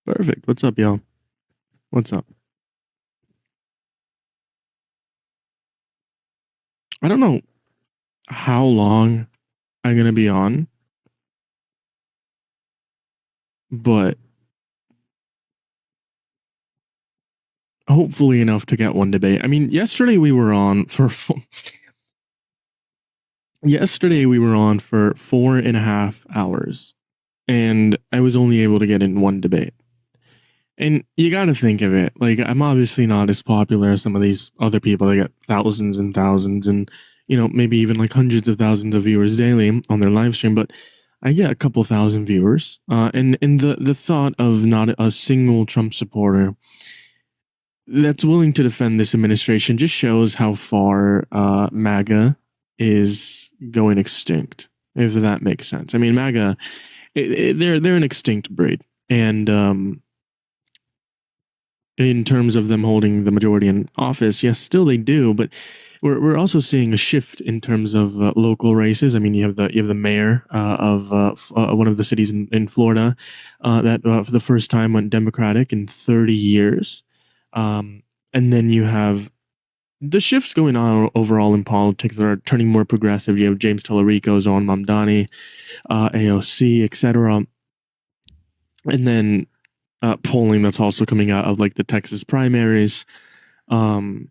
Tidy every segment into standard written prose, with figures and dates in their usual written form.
Perfect. What's up, y'all? What's up? I don't know how long I'm gonna be on, but hopefully enough to get one debate. I mean, yesterday we were on for 4.5 hours, and I was only able to get in one debate. And you got to think of it like I'm obviously not as popular as some of these other people that get thousands and thousands and maybe even like hundreds of thousands of viewers daily on their live stream, but I get a couple thousand viewers. And the thought of not a single Trump supporter that's willing to defend this administration just shows how far MAGA is going extinct, if that makes sense. I mean, MAGA, they're an extinct breed, and in terms of them holding the majority in office, yes, still they do, but we're also seeing a shift in terms of local races. I mean, you have the mayor of one of the cities in Florida that for the first time went Democratic in 30 years, and then you have the shifts going on overall in politics that are turning more progressive. You have James Tallarico, Zohran Mamdani, AOC, etc., and then polling that's also coming out of like the Texas primaries, and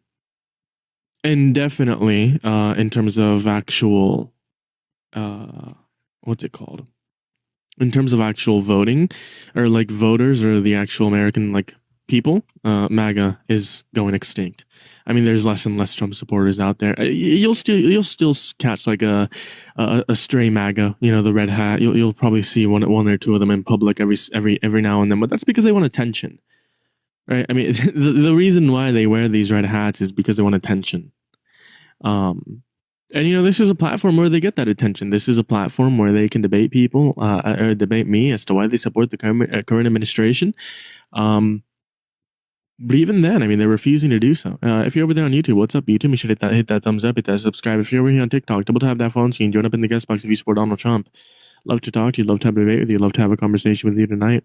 definitely in terms of actual what's it called, in terms of actual voting or like voters or the actual American like people, MAGA is going extinct. I mean, there's less and less Trump supporters out there. You'll still catch like a stray MAGA, the red hat. You'll probably see one or two of them in public every now and then, but that's because they want attention, right? I mean, the reason why they wear these red hats is because they want attention. And this is a platform where they get that attention. This is a platform where they can debate people, or debate me as to why they support the current administration. But even then, I mean, they're refusing to do so. If you're over there on YouTube, what's up, YouTube? You should hit that thumbs up, hit that subscribe. If you're over here on TikTok, double tap that phone so you can join up in the guest box if you support Donald Trump. Love to talk to you. Love to have a debate with you. Love to have a conversation with you tonight.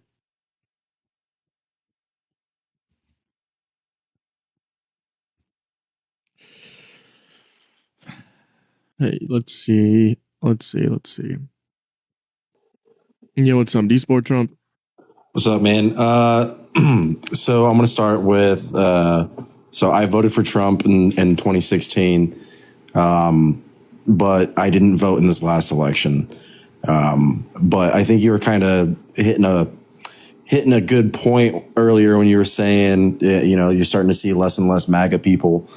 Hey, let's see. Yeah, what's up, D-Sport Trump? What's up, man? So I'm going to start with, so I voted for Trump in 2016, but I didn't vote in this last election. But I think you were kind of hitting a good point earlier when you were saying, you're starting to see less and less MAGA people.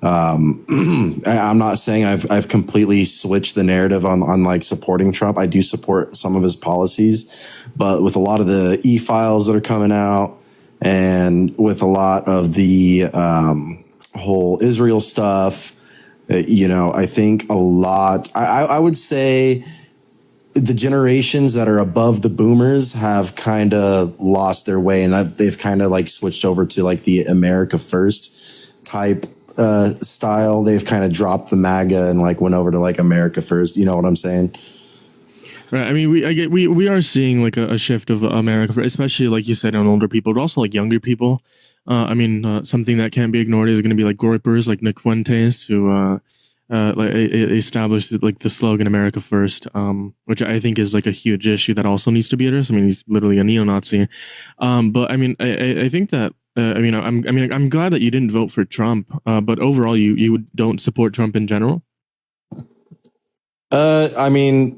I'm not saying I've completely switched the narrative on like supporting Trump. I do support some of his policies, but with a lot of the e-files that are coming out and with a lot of the whole Israel stuff, I think a lot, I would say the generations that are above the boomers have kind of lost their way, and they've kind of like switched over to like the America First type style. They've kind of dropped the MAGA and like went over to like America First. You know what I'm saying? Right. I mean, we are seeing like a shift of America, especially like you said, on older people, but also like younger people. Something that can't be ignored is going to be like groypers like Nick Fuentes, who established like the slogan "America First," which I think is like a huge issue that also needs to be addressed. I mean, he's literally a neo-Nazi. But I mean, I think that. I'm glad that you didn't vote for Trump, but overall, you don't support Trump in general. I mean,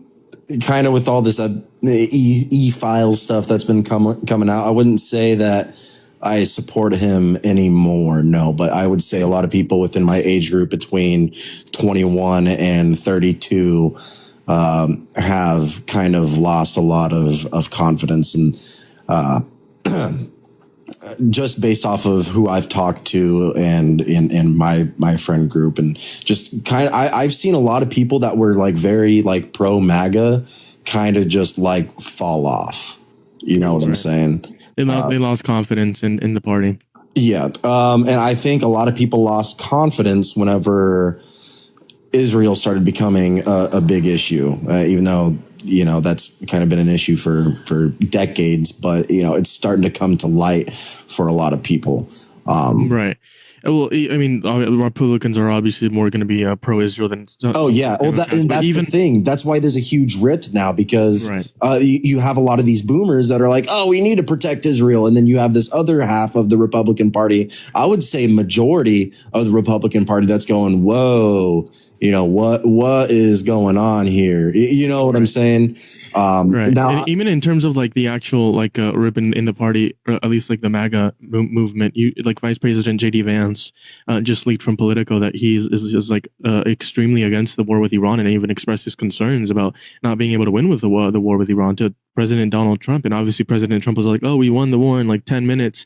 kind of with all this e-file stuff that's been coming out, I wouldn't say that I support him anymore. No, but I would say a lot of people within my age group between 21 and 32 have kind of lost a lot of confidence and. Just based off of who I've talked to and in my friend group, and just kind of, I've seen a lot of people that were like very like pro MAGA kind of just like fall off. You know what I'm saying? They lost confidence in the party. Yeah. And I think a lot of people lost confidence whenever Israel started becoming a big issue, even though that's kind of been an issue for decades, but it's starting to come to light for a lot of people. Right. Well, I mean, Republicans are obviously more going to be pro-Israel than. Oh yeah, well that's the thing. That's why there's a huge rift now, because you have a lot of these boomers that are like, oh, we need to protect Israel, and then you have this other half of the Republican Party. I would say majority of the Republican Party that's going, whoa. What is going on here? You know what I'm saying? Right. Now, and even in terms of like the actual like ribbon in the party, or at least like the MAGA movement, like Vice President J.D. Vance just leaked from Politico that is like extremely against the war with Iran, and even expressed his concerns about not being able to win with the war with Iran to President Donald Trump. And obviously President Trump was like, oh, we won the war in like 10 minutes.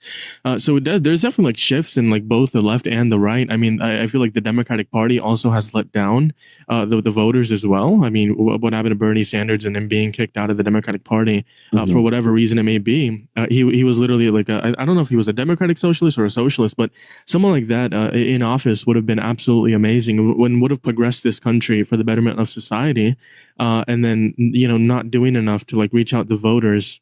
So there's definitely like shifts in like both the left and the right. I mean, I feel like the Democratic Party also has let down the voters as well. I mean, what happened to Bernie Sanders and him being kicked out of the Democratic Party for whatever reason it may be. He was literally like, I don't know if he was a Democratic socialist or a socialist, but someone like that in office would have been absolutely amazing, would have progressed this country for the betterment of society. And then, not doing enough to like reach out the voters,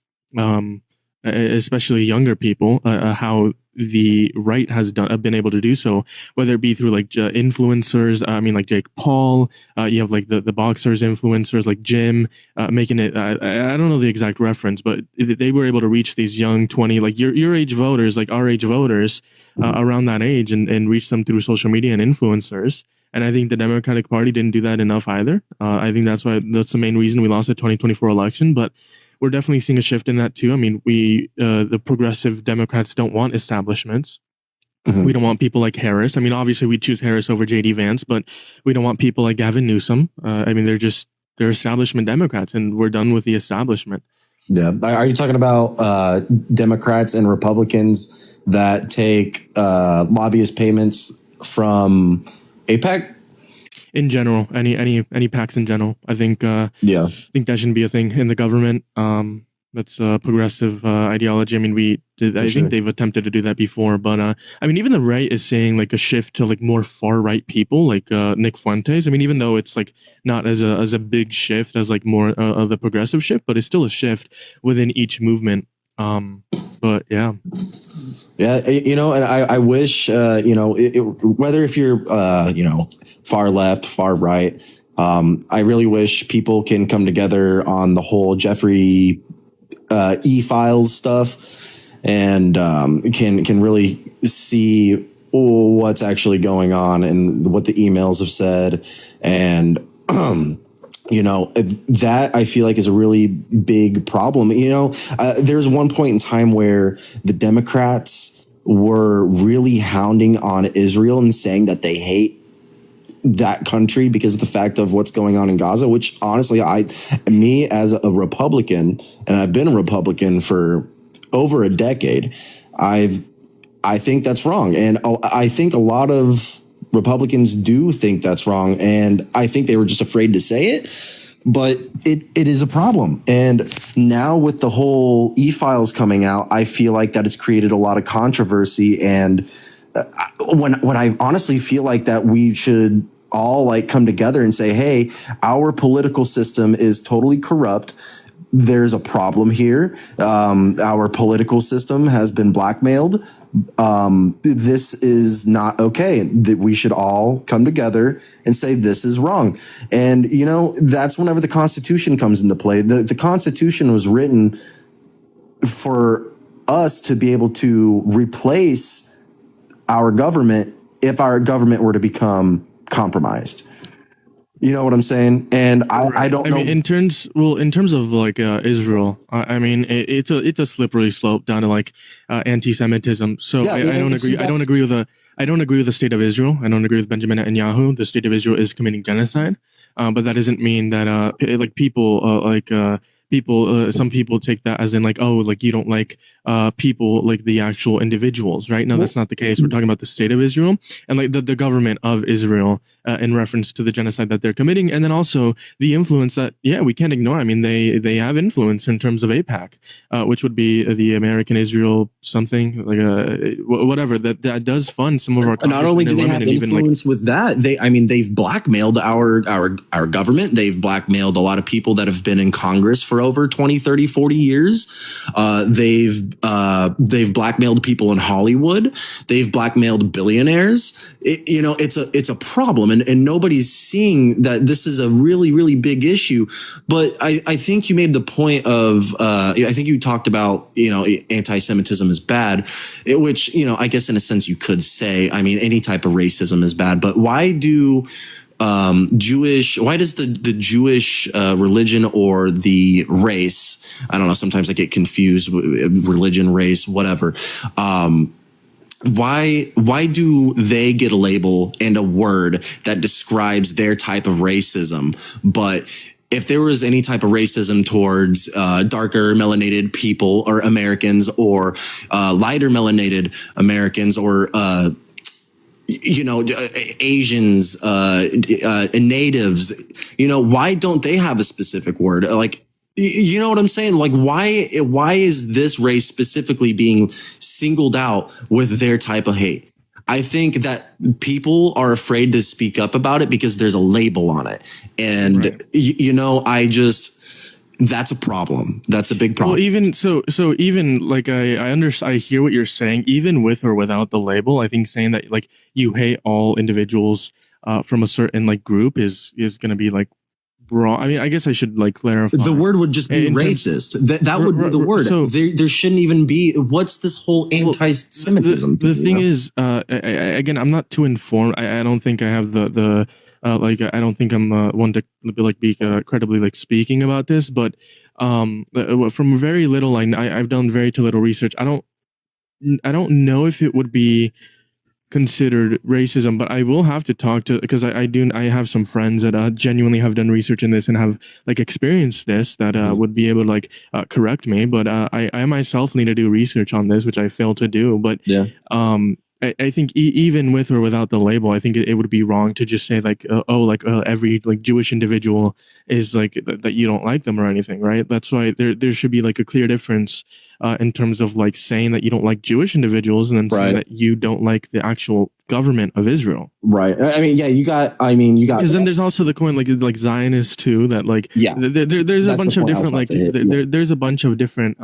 especially younger people, how the right has been able to do so, whether it be through like influencers. I mean, like Jake Paul, you have like the boxers influencers like Jim, making it, I don't know the exact reference, but they were able to reach these young 20, like your age voters, like our age voters, around that age, and reach them through social media and influencers. And I think the Democratic Party didn't do that enough either. I think that's the main reason we lost the 2024 election. But we're definitely seeing a shift in that too. I mean, the progressive Democrats don't want establishments. We don't want people like Harris. I mean, obviously we choose Harris over J.D. Vance, but we don't want people like Gavin Newsom. I mean, they're establishment Democrats, and we're done with the establishment. Yeah. Are you talking about Democrats and Republicans that take lobbyist payments from AIPAC? In general, any PACs in general, I think I think that shouldn't be a thing in the government. That's a progressive ideology. I mean, I think they've attempted to do that before, but I mean, even the right is saying like a shift to like more far right people, like Nick Fuentes. I mean, even though it's like not as a big shift as like more of the progressive shift, but it's still a shift within each movement. But yeah. Yeah, and I wish, whether if you're, far left, far right, I really wish people can come together on the whole Jeffrey e-files stuff, and can really see what's actually going on and what the emails have said, and that I feel like is a really big problem. There's one point in time where the Democrats were really hounding on Israel and saying that they hate that country because of the fact of what's going on in Gaza, which honestly, me as a Republican, and I've been a Republican for over a decade, I think that's wrong. And I think a lot of Republicans do think that's wrong, and I think they were just afraid to say it, but it is a problem. And now with the whole e-files coming out, I feel like that has created a lot of controversy. And when I honestly feel like that we should all like come together and say, hey, our political system is totally corrupt. There's a problem here. Our political system has been blackmailed. This is not okay. That we should all come together and say this is wrong. And, that's whenever the Constitution comes into play. The Constitution was written for us to be able to replace our government if our government were to become compromised. You know what I'm saying? And I don't know. I mean, in terms of like Israel, I mean, it's a slippery slope down to like anti-Semitism. So I don't agree. I don't agree with the state of Israel. I don't agree with Benjamin Netanyahu. The state of Israel is committing genocide, but that doesn't mean that like people some people take that as in like, oh, like you don't like people, like the actual individuals, right? No, that's not the case. We're talking about the state of Israel and like the government of Israel in reference to the genocide that they're committing, and then also the influence that we can't ignore. I mean, they have influence in terms of AIPAC, which would be the American Israel something like whatever that does fund some of our. Not only do they have influence with that, they've blackmailed our government. They've blackmailed a lot of people that have been in Congress for over 20, 30, 40 years. They've blackmailed people in Hollywood. They've blackmailed billionaires. It's a problem, and nobody's seeing that this is a really, really big issue. But I think you made the point of I think you talked about anti-Semitism is bad, which I guess in a sense you could say. I mean, any type of racism is bad, but why does the Jewish religion or the race, I don't know, sometimes I get confused with religion, race, whatever. Why do they get a label and a word that describes their type of racism? But if there was any type of racism towards darker melanated people or Americans, or lighter melanated Americans, or Asians, natives, why don't they have a specific word? Like, you know what I'm saying? Like, why is this race specifically being singled out with their type of hate? I think that people are afraid to speak up about it because there's a label on it. And, right. That's a problem. That's a big problem. Well, even so even like I hear what you're saying, even with or without the label. I think saying that like you hate all individuals from a certain like group is going to be like wrong. I mean, I guess I should like clarify. The word would just be racist. That would be the word. So there shouldn't even be. What's this whole anti-Semitism? The thing is, again, I'm not too informed. I don't think I have the I don't think I'm one to be credibly like speaking about this. But from very little, I've done very little research. I don't know if it would be considered racism, but I will have to talk to, because I have some friends that genuinely have done research in this and have like experienced this that would be able to like correct me. But I myself need to do research on this, which I failed to do. But I think even with or without the label, I think it would be wrong to just say like, every like Jewish individual is like that you don't like them or anything, right? That's why there should be like a clear difference in terms of like saying that you don't like Jewish individuals and then saying that you don't like the actual government of Israel. Right. I mean, yeah, you got because then there's also the coin like Zionists too, that like there's a bunch of different like there's a bunch of different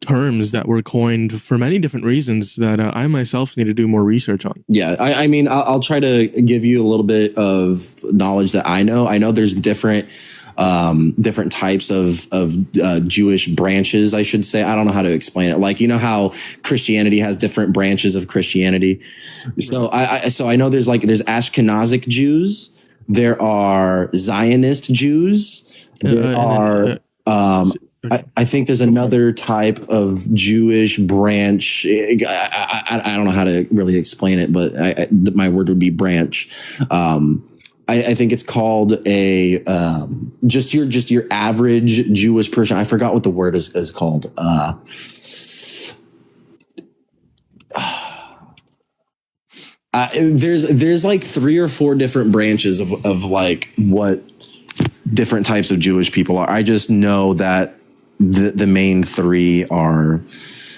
terms that were coined for many different reasons that I myself need to do more research on. Yeah, I mean, I'll try to give you a little bit of knowledge that I know. I know there's different types of Jewish branches, I should say. I don't know how to explain it. Like, how Christianity has different branches of Christianity. So I know there's Ashkenazic Jews. There are Zionist Jews. There are I think there's another type of Jewish branch. I don't know how to really explain it, but my word would be branch. I think it's called a just your average Jewish person. I forgot what the word is called. There's like 3 or 4 different branches of like what different types of Jewish people are. I just know that the main 3 are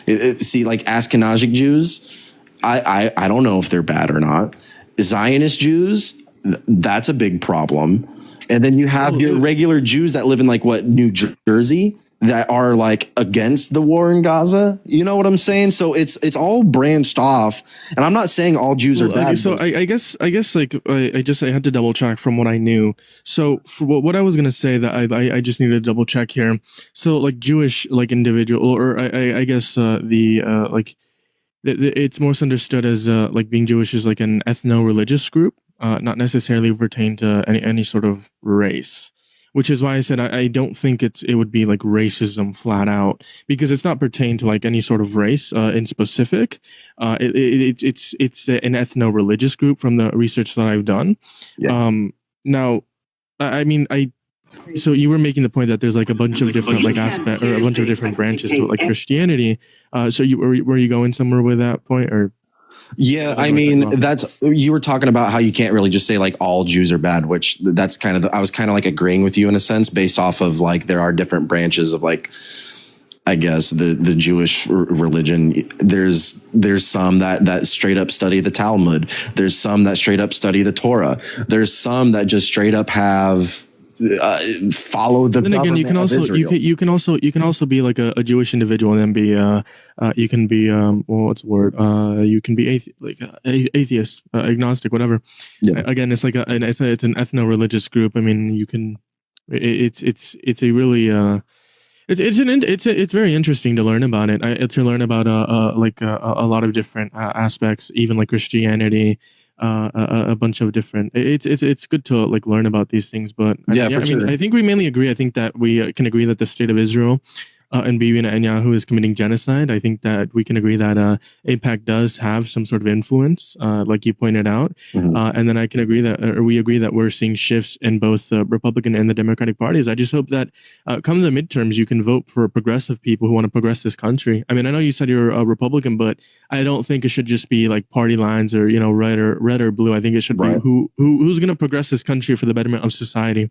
like Ashkenazic Jews. I don't know if they're bad or not. Zionist Jews, that's a big problem. And then you have your regular Jews that live in like New Jersey that are like against the war in Gaza. You know what I'm saying? So it's all branched off. And I'm not saying all Jews are bad. So I guess like I had to double check from what I knew. So for what I was gonna say that I just need to double check here. So like Jewish like individual, or I guess it's most understood as like being Jewish is like an ethno-religious group, not necessarily pertain to any sort of race. Which is why I said I don't think it would be like racism flat out, because it's not pertain to like any sort of race in specific. It's an ethno-religious group from the research that I've done. Yeah. Now, I mean, So you were making the point that there's like a bunch of different like aspect or a bunch of different branches to like Christianity. So you were you going somewhere with that point or? Yeah, I mean, that's, you were talking about how you can't really just say like all Jews are bad, which that's kind of, I was kind of like agreeing with you in a sense based off of like there are different branches of like, I guess the Jewish religion. There's some that straight up study the Talmud. There's some that straight up study the Torah. There's some that just straight up have follow the. Then again, you can also you can also be like a Jewish individual and then be you can be well, what's the word, you can be atheist, agnostic, whatever. Yeah. Again, it's like it's an ethno-religious group. I mean, you can it's a really it's very interesting to learn about it. To learn about like a lot of different aspects, even like Christianity, a bunch of different. It's good to like learn about these things. But yeah, I sure. mean, I think we mainly agree. I think that we can agree that the state of Israel and Bibi Netanyahu is committing genocide. I think that we can agree that AIPAC does have some sort of influence, like you pointed out. Mhm. And then I can agree that, or we agree that we're seeing shifts in both the Republican and the Democratic parties. I just hope that come the midterms, you can vote for progressive people who want to progress this country. I mean, I know you said you're a Republican, but I don't think it should just be like party lines or, you know, red or blue. I think it should Right. be who's going to progress this country for the betterment of society.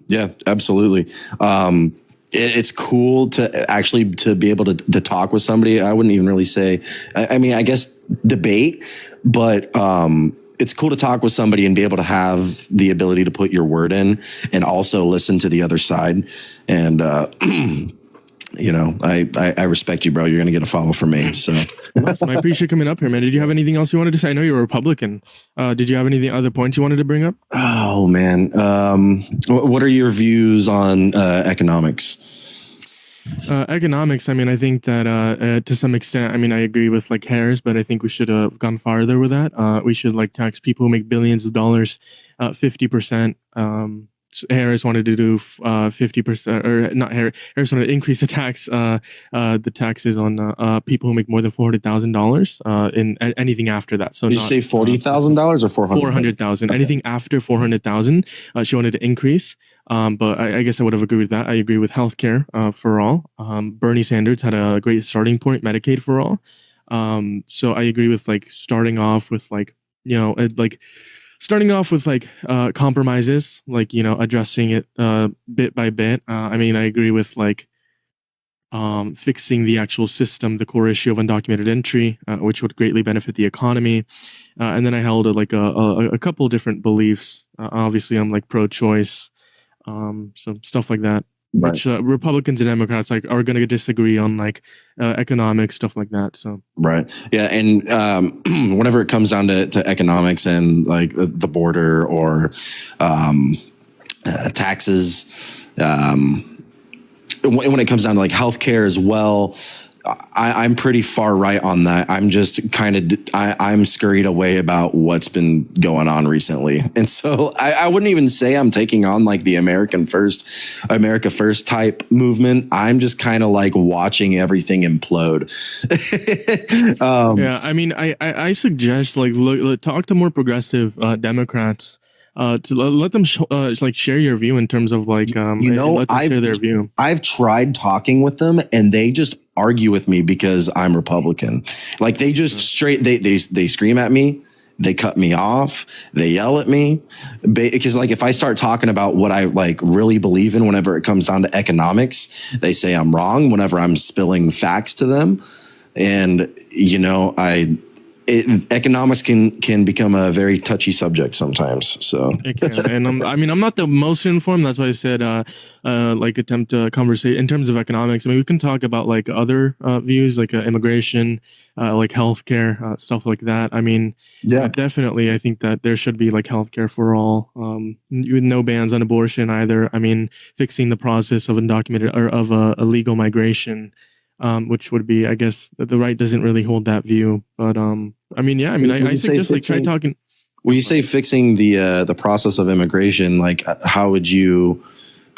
Yeah, absolutely. It's cool to actually to be able to talk with somebody. I wouldn't even really say, I mean, I guess debate, but it's cool to talk with somebody and be able to have the ability to put your word in and also listen to the other side. And, you know, I respect you, bro. You're going to get a follow from me. So Awesome. I appreciate coming up here, man. Did you have anything else you wanted to say? I know you're a Republican. Did you have anything other points you wanted to bring up? oh man, what are your views on economics? Economics. I mean, I think that to some extent, I mean, I agree with like Harris, but I think we should have gone farther with that. We should like tax people who make billions of dollars, 50%. Harris wanted to do 50%, or not Harris. Harris wanted to increase the taxes on people who make more than $400,000 in anything after that. So Did you say $40,000 or 400? 400,000. Anything after 400,000, she wanted to increase. But I guess I would have agreed with that. I agree with healthcare for all. Bernie Sanders had a great starting point, Medicaid for all. So I agree with like starting off with like, you know, starting off with like compromises, like, you know, addressing it bit by bit. I mean, I agree with like fixing the actual system, the core issue of undocumented entry, which would greatly benefit the economy. And then I held a couple different beliefs. Obviously, I'm like pro-choice, so stuff like that. Right. Which Republicans and Democrats like are going to disagree on, like economics, stuff like that. So Right. Yeah. And whenever it comes down to economics and like the border or taxes, when it comes down to like healthcare as well, I'm pretty far right on that. I'm just kind of, I'm scurried away about what's been going on recently. And so I wouldn't even say I'm taking on like the America First type movement. I'm just kind of like watching everything implode. yeah, I mean, I suggest like talk to more progressive Democrats. To let them like share your view in terms of like let them share their view. I've tried talking with them and they just argue with me because I'm Republican. Like they just straight they scream at me, they cut me off, they yell at me because like if I start talking about what I like really believe in whenever it comes down to economics, they say I'm wrong whenever I'm spilling facts to them. And you know, economics can become a very touchy subject sometimes. So it can. And I'm not the most informed. That's why I said like attempt to conversate in terms of economics. I mean, we can talk about like other views, like immigration, like healthcare, stuff like that. I mean, yeah, definitely. I think that there should be like healthcare for all, with no bans on abortion either. I mean, fixing the process of undocumented or of illegal migration. Which would be, I guess, the right doesn't really hold that view. But I mean, yeah, I mean, I suggest like try talking. When you say fixing the process of immigration, like how would you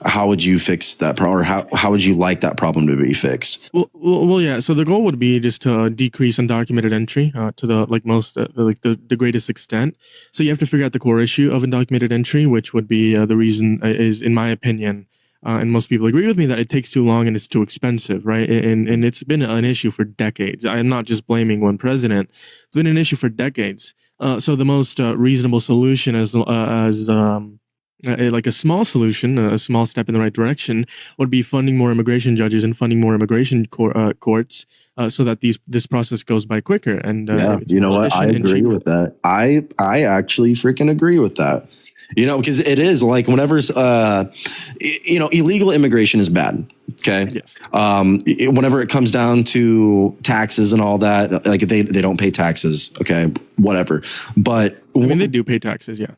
how would you fix that problem, or how would you like that problem to be fixed? Well, yeah. So the goal would be just to decrease undocumented entry to the the greatest extent. So you have to figure out the core issue of undocumented entry, which would be the reason is, in my opinion, and most people agree with me, that it takes too long and it's too expensive, right? And it's been an issue for decades. I'm not just blaming one president; it's been an issue for decades. So the most reasonable solution like a small solution, a small step in the right direction, would be funding more immigration judges and funding more immigration courts, so that this process goes by quicker. And You know what? I agree with that. I actually freaking agree with that. You know, because it is like whenever illegal immigration is bad. Okay. Yes. Whenever it comes down to taxes and all that, like they don't pay taxes. Okay, whatever. But I mean, they do pay taxes. Yeah.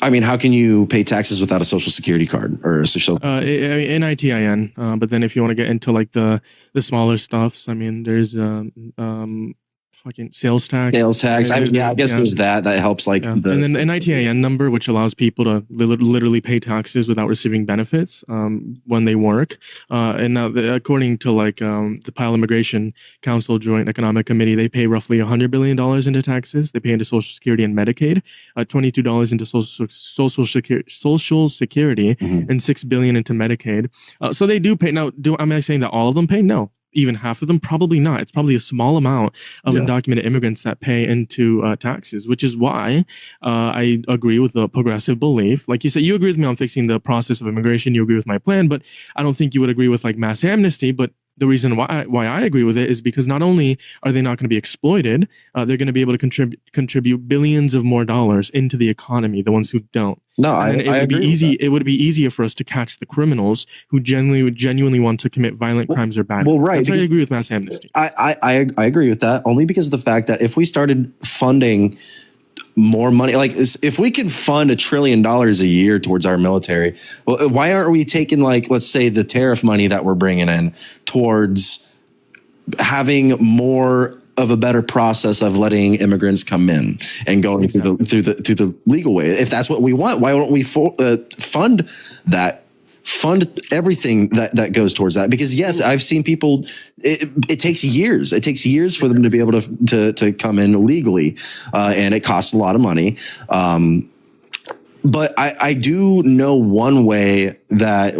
I mean, how can you pay taxes without a social security card or a social? NITIN. But then if you want to get into like the smaller stuffs, I mean, there's fucking sales tax. I mean, I guess there's that helps like and then the NITIN number, which allows people to literally pay taxes without receiving benefits when they work. And now, according to like the Pile Immigration Council Joint Economic Committee, they pay roughly $100 billion into taxes. They pay into Social Security and Medicaid, $22 into Social Security, and $6 billion into Medicaid. So they do pay. Now, am I saying that all of them pay? No. Even half of them? Probably not. It's probably a small amount of undocumented immigrants that pay into taxes, which is why I agree with the progressive belief. Like you said, you agree with me on fixing the process of immigration. You agree with my plan, but I don't think you would agree with like mass amnesty. But the reason why I agree with it is because not only are they not going to be exploited, they're going to be able to contribute billions of more dollars into the economy, the ones who don't. No, I agree. It would be easier for us to catch the criminals who genuinely want to commit violent crimes or bad. Well, right. That's why I agree with mass amnesty. I agree with that only because of the fact that if we started funding more money, like if we could fund $1 trillion a year towards our military, well, why aren't we taking like, let's say the tariff money that we're bringing in towards having more of a better process of letting immigrants come in and going through the legal way? If that's what we want, why don't we fund that? Fund everything that goes towards that, because yes, I've seen people. It takes years. It takes years for them to be able to come in legally, and it costs a lot of money. But I do know one way that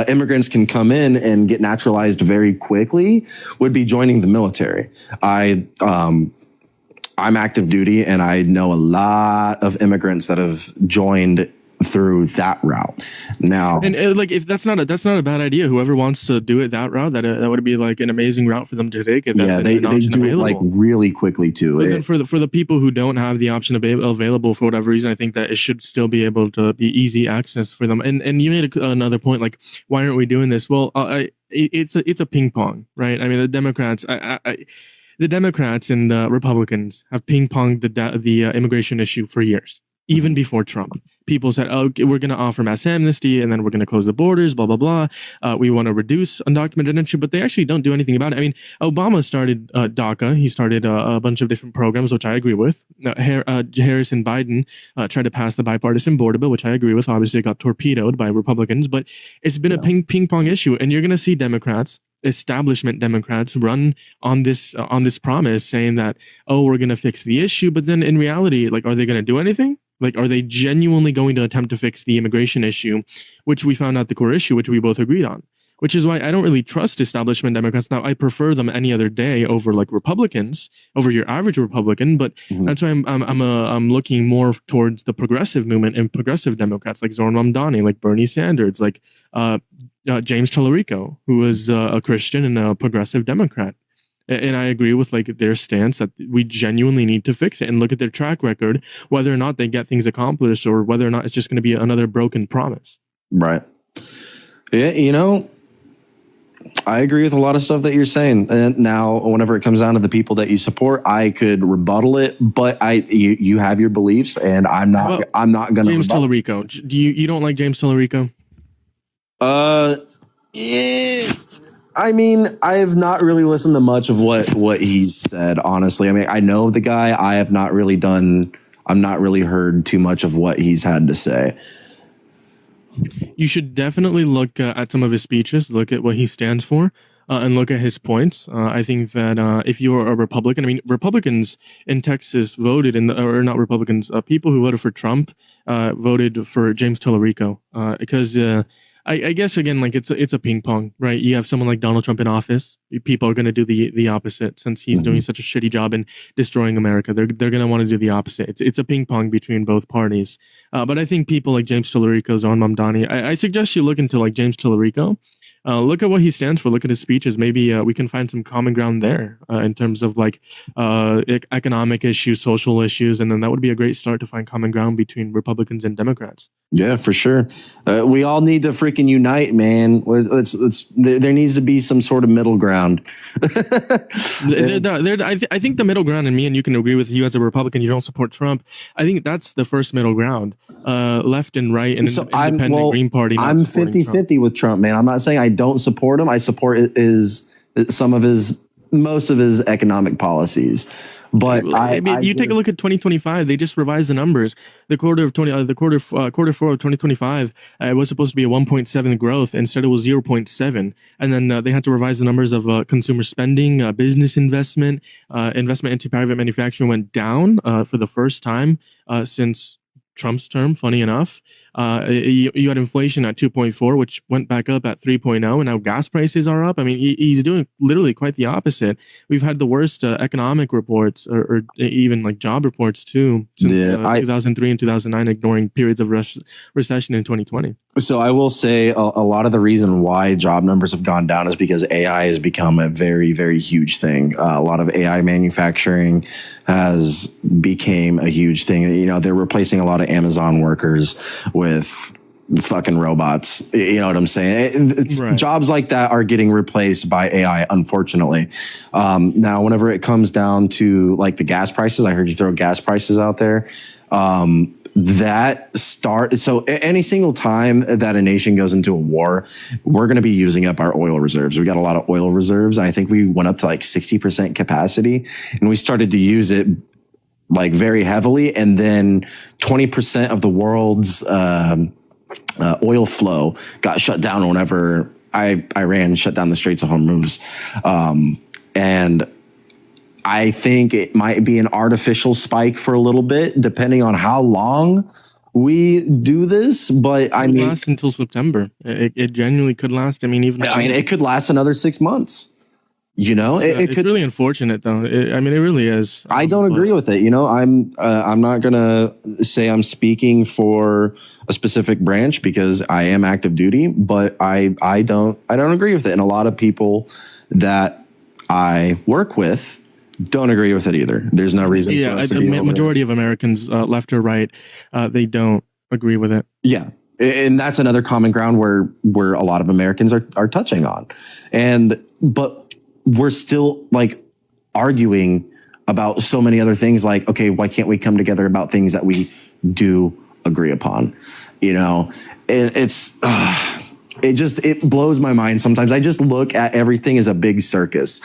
immigrants can come in and get naturalized very quickly would be joining the military. I'm active duty, and I know a lot of immigrants that have joined through that route. Now, and like if that's not a bad idea. Whoever wants to do it that route, that would be like an amazing route for them to take. If that's they an option do available. it like really quickly too. But then for the people who don't have the option available for whatever reason, I think that it should still be able to be easy access for them. And you made another point, like why aren't we doing this? Well, it's a ping pong, right? I mean, the Democrats, the Democrats and the Republicans have ping ponged the immigration issue for years. Even before Trump, people said, "Oh, we're going to offer mass amnesty, and then we're going to close the borders." Blah blah blah. We want to reduce undocumented entry, but they actually don't do anything about it. I mean, Obama started DACA. He started a bunch of different programs, which I agree with. Harris and Biden tried to pass the bipartisan border bill, which I agree with. Obviously, it got torpedoed by Republicans, but it's been a ping pong issue, and you're going to see Democrats, establishment Democrats, run on this promise, saying that, "Oh, we're going to fix the issue," but then in reality, like, are they going to do anything? Like, are they genuinely going to attempt to fix the immigration issue, which we found out the core issue, which we both agreed on? Which is why I don't really trust establishment Democrats. Now, I prefer them any other day over like Republicans, over your average Republican. But that's why I'm looking more towards the progressive movement and progressive Democrats like Zoran Mamdani, like Bernie Sanders, like James Tallarico, who is a Christian and a progressive Democrat. And I agree with like their stance that we genuinely need to fix it and look at their track record, whether or not they get things accomplished or whether or not it's just going to be another broken promise. Right. Yeah, you know, I agree with a lot of stuff that you're saying. And now, whenever it comes down to the people that you support, I could rebuttal it, but you have your beliefs, and I'm not going to. James Tallarico, do you don't like James Tallarico? Yeah. I mean, I have not really listened to much of what he's said, honestly. I mean, I know the guy. I'm not really heard too much of what he's had to say. You should definitely look at some of his speeches, look at what he stands for, and look at his points. I think that if you're a Republican, I mean, Republicans in Texas voted or not Republicans, people who voted for Trump voted for James Tallarico because I guess again, like it's a ping pong, right? You have someone like Donald Trump in office. People are going to do the opposite since he's doing such a shitty job in destroying America. They're going to want to do the opposite. It's a ping pong between both parties. But I think people like James Tallarico, Zohran Mamdani, I suggest you look into like James Tallarico. Look at what he stands for. Look at his speeches. Maybe we can find some common ground there in terms of like economic issues, social issues, and then that would be a great start to find common ground between Republicans and Democrats. Yeah, for sure. We all need to freaking unite, man. There needs to be some sort of middle ground. I think the middle ground, and me and you can agree with, you as a Republican, you don't support Trump. I think that's the first middle ground. Left and right and independent Green Party. I'm 50-50 with Trump, man. I'm not saying I don't support him. I support most of his economic policies. But you take a look at 2025. They just revised the numbers. The quarter four of 2025 was supposed to be a 1.7 growth. Instead, it was 0.7. And then they had to revise the numbers of consumer spending, business investment, investment into private manufacturing went down for the first time since Trump's term. Funny enough, you had inflation at 2.4, which went back up at 3.0, and now gas prices are up. I mean, he's doing literally quite the opposite. We've had the worst economic reports, or even like job reports too, since 2003 and 2009, ignoring periods of recession in 2020. So I will say a lot of the reason why job numbers have gone down is because AI has become a very, very huge thing. A lot of AI manufacturing has became a huge thing. You know, they're replacing a lot of Amazon workers with fucking robots. You know what I'm saying? Right. Jobs like that are getting replaced by AI, unfortunately. Now, whenever it comes down to like the gas prices, I heard you throw gas prices out there. So any single time that a nation goes into a war, we're going to be using up our oil reserves. We got a lot of oil reserves. I think we went up to like 60% capacity, and we started to use it like very heavily. And then 20% of the world's oil flow got shut down whenever Iran shut down the Straits of Hormuz. And I think it might be an artificial spike for a little bit, depending on how long we do this. But I mean, it lasts until September. It genuinely could last. I mean, it could last another 6 months. You know, it's really unfortunate, though. It really is. I don't agree with it. You know, I'm not gonna say I'm speaking for a specific branch because I am active duty, but I don't agree with it, and a lot of people that I work with don't agree with it either. There's no reason. Yeah, the majority of Americans, left or right, they don't agree with it. Yeah. And that's another common ground where a lot of Americans are touching on, but we're still like arguing about so many other things. Like, okay, why can't we come together about things that we do agree upon? You know, it blows my mind sometimes. I just look at everything as a big circus.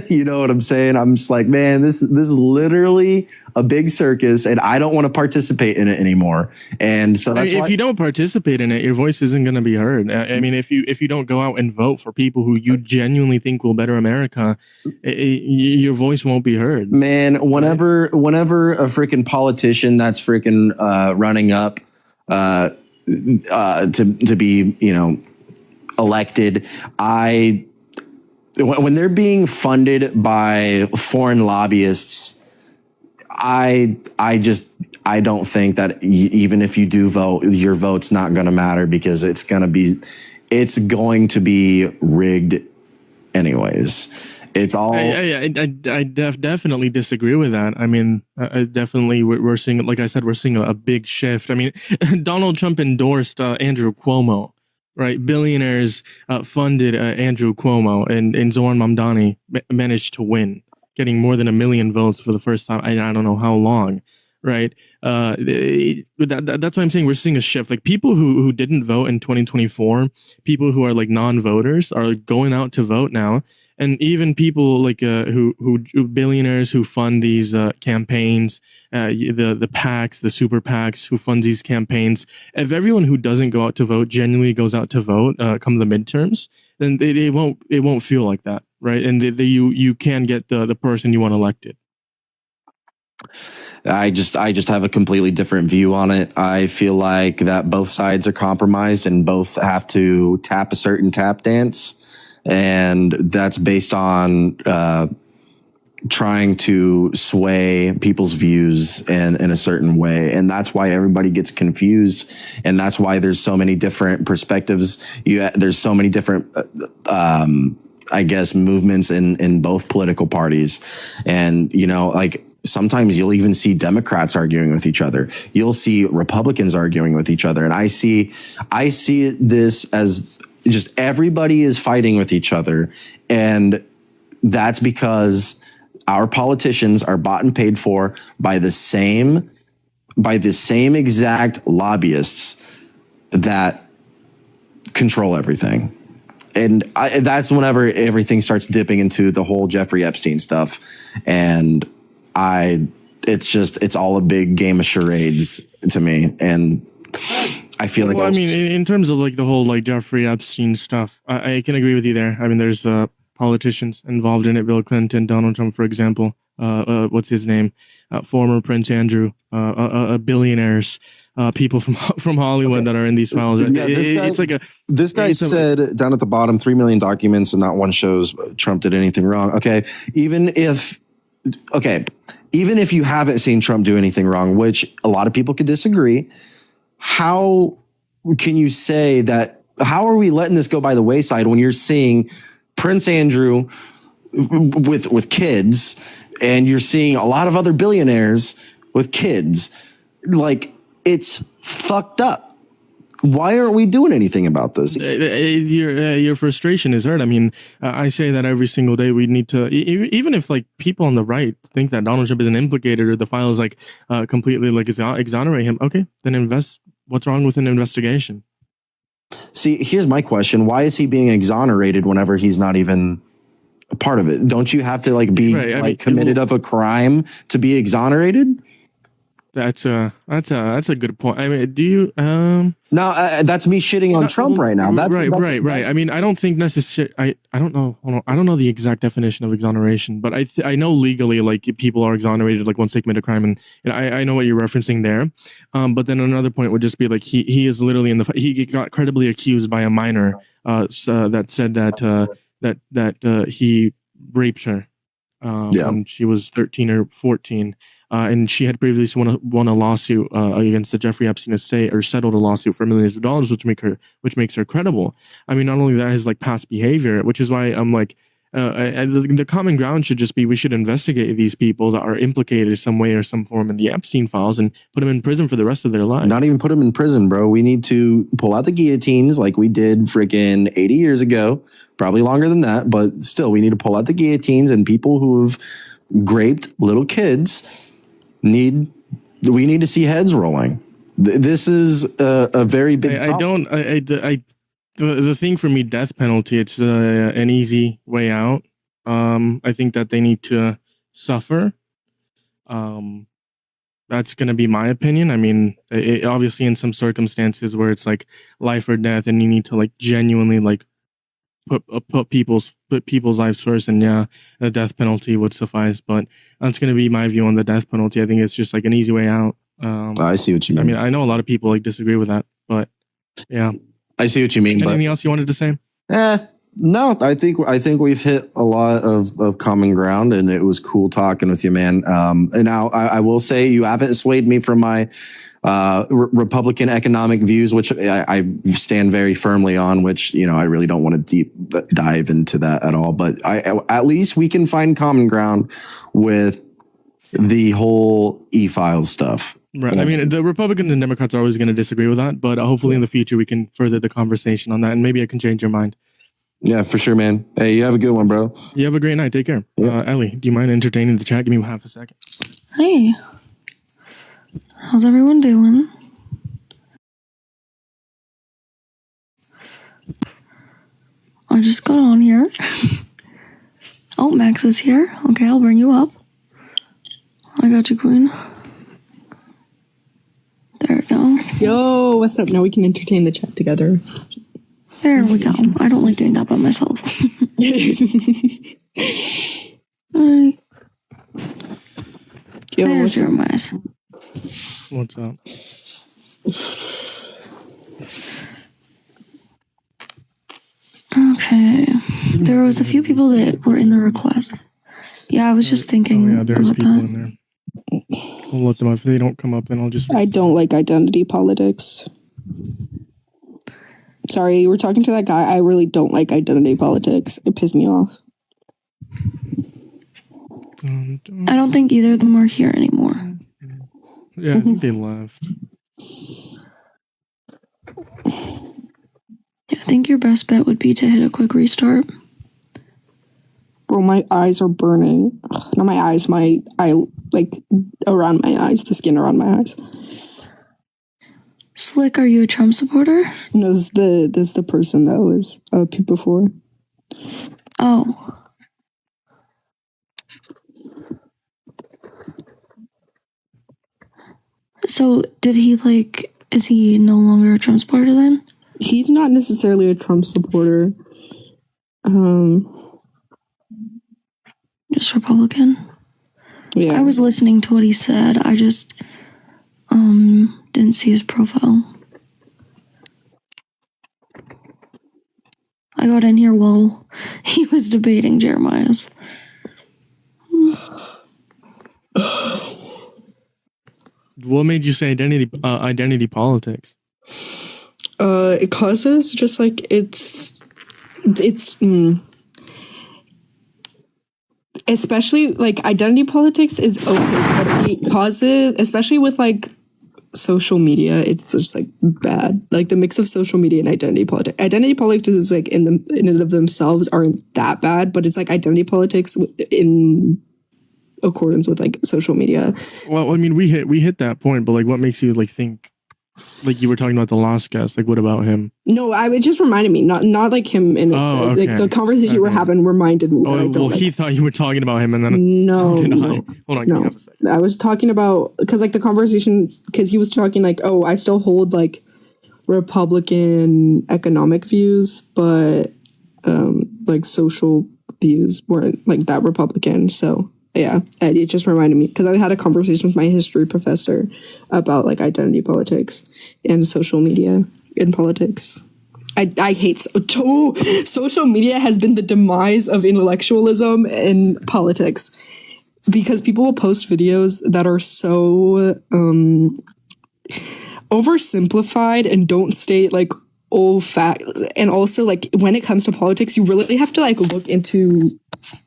You know what I'm saying? I'm just like, man, this is literally a big circus, and I don't want to participate in it anymore. And so that's if you don't participate in it, your voice isn't going to be heard. I mean, if you don't go out and vote for people who you genuinely think will better America, your voice won't be heard. Man, whenever a freaking politician that's freaking running up to be, you know, elected, when they're being funded by foreign lobbyists, I don't think that even if you do vote, your vote's not going to matter because it's going to be rigged anyways. It's all. I definitely disagree with that. I mean, definitely we're seeing, like I said, we're seeing a big shift. I mean, Donald Trump endorsed Andrew Cuomo, right? Billionaires funded Andrew Cuomo, and Zohran Mamdani managed to win, getting more than 1 million votes for the first time. I don't know how long, right? That's why I'm saying we're seeing a shift. Like people who didn't vote in 2024, people who are like non-voters are going out to vote now. and even people like who billionaires who fund these campaigns, the PACs, the super PACs who fund these campaigns. If everyone who doesn't go out to vote genuinely goes out to vote come the midterms, then it won't feel like that, right? And you can get the person you want elected. I just have a completely different view on it. I feel like that both sides are compromised and both have to tap a certain tap dance, and that's based on trying to sway people's views in a certain way. And that's why everybody gets confused. And that's why there's so many different perspectives. There's so many different, I guess, movements in both political parties. And, you know, like, sometimes you'll even see Democrats arguing with each other. You'll see Republicans arguing with each other. And I see this as just everybody is fighting with each other. And that's because our politicians are bought and paid for by the same exact lobbyists that control everything. And that's whenever everything starts dipping into the whole Jeffrey Epstein stuff. And it's all a big game of charades to me. And I feel like, well, I mean, in terms of like the whole like Jeffrey Epstein stuff, I can agree with you there. I mean, there's politicians involved in it, Bill Clinton, Donald Trump, for example, what's his name? Former Prince Andrew, billionaires, people from Hollywood that are in these files. Yeah, this guy said down at the bottom, 3 million documents and not one shows Trump did anything wrong. Even if you haven't seen Trump do anything wrong, which a lot of people could disagree, how can you say that? How are we letting this go by the wayside when you're seeing Prince Andrew with kids, and you're seeing a lot of other billionaires with kids? Like, it's fucked up. Why aren't we doing anything about this? Your frustration is heard. I mean, I say that every single day. We need to, even if like people on the right think that Donald Trump isn't implicated or the files like completely like exonerate him. Okay, then invest. What's wrong with an investigation? See, here's my question: why is he being exonerated whenever he's not even a part of it? Don't you have to like be committed of a crime to be exonerated? That's a good point. I mean, do you No, that's me shitting on Trump right now. That's right. I mean, I don't think necessarily. I don't know. Hold on. I don't know the exact definition of exoneration, but I know legally, like, people are exonerated like once they commit a crime, and I know what you're referencing there. But then another point would just be like he is literally he got credibly accused by a minor that said that he raped her when she was 13 or 14. And she had previously won a lawsuit against the Jeffrey Epstein estate, or settled a lawsuit for millions of dollars, which makes her credible. I mean, not only that, his like past behavior, which is why I'm like, the common ground should just be we should investigate these people that are implicated in some way or some form in the Epstein files and put them in prison for the rest of their life. Not even put them in prison, bro. We need to pull out the guillotines like we did freaking 80 years ago, probably longer than that, but still, we need to pull out the guillotines, and people who have raped little kids we need to see heads rolling. This is a very big problem. The thing for me, death penalty, it's an easy way out. I think that they need to suffer. That's going to be my opinion. I mean, obviously in some circumstances where it's like life or death, and you need to like genuinely like put people's lives first, and yeah, the death penalty would suffice. But that's going to be my view on the death penalty. I think it's just like an easy way out. I see what you mean. I mean, I know a lot of people like disagree with that, but yeah, I see what you mean. Anything else you wanted to say? No, I think we've hit a lot of common ground, and it was cool talking with you, man. And now I will say you haven't swayed me from my Republican economic views, which I stand very firmly on, which, you know, I really don't want to deep dive into that at all. But at least we can find common ground with the whole e-file stuff. Right. I mean, the Republicans and Democrats are always going to disagree with that, but hopefully in the future we can further the conversation on that, and maybe I can change your mind. Yeah, for sure, man. Hey, you have a good one, bro. You have a great night. Take care. Yeah. Ellie, do you mind entertaining the chat? Give me half a second. Hey. How's everyone doing? I just got on here Oh, Max is here. Okay, I'll bring you up. I got you, Queen. There we go. Yo, what's up? Now we can entertain the chat together. There we go. I don't like doing that by myself. Alright. Yo, There's what's up? Jeremiah's. What's up? Okay. There was a few people that were in the request. Yeah, I was just thinking Oh yeah, there's about people that. in there. I'll let them up. If they don't come up, then I'll just. I don't like identity politics. Sorry, you were talking to that guy. I really don't like identity politics. It pissed me off. I don't think either of them are here anymore. Yeah, I think they left. Yeah, I think your best bet would be to hit a quick restart. Bro, my eyes are burning. Ugh, not my eyes, like around my eyes, the skin around my eyes. Slick, are you a Trump supporter? No, this is the person that was before. Oh. So, did he, is he no longer a Trump supporter then? He's not necessarily a Trump supporter. Just Republican? Yeah. I was listening to what he said. I just, didn't see his profile. I got in here while he was debating Jeremiah's. What made you say identity politics? It causes just like especially like identity politics is okay, but it causes, especially with like social media, it's just like bad. Like the mix of social media and identity politics. Identity politics is like in and of themselves aren't that bad, but it's like identity politics in accordance with like social media. Well, I mean, we hit that point, but like, what makes you like think? Like you were talking about the last guest, like what about him? No, it just reminded me, not like him. And okay. like the conversation you were having reminded me. Oh, well, he thought you were talking about him, and then no, so did no, I. Hold on, no. give me a second. I was talking about because like the conversation, because he was talking like, oh, I still hold like Republican economic views, but like social views weren't like that Republican. So yeah, it just reminded me because I had a conversation with my history professor about like identity politics and social media in politics. I hate social media has been the demise of intellectualism in politics because people will post videos that are so oversimplified and don't state like all fact. And also like when it comes to politics, you really have to like look into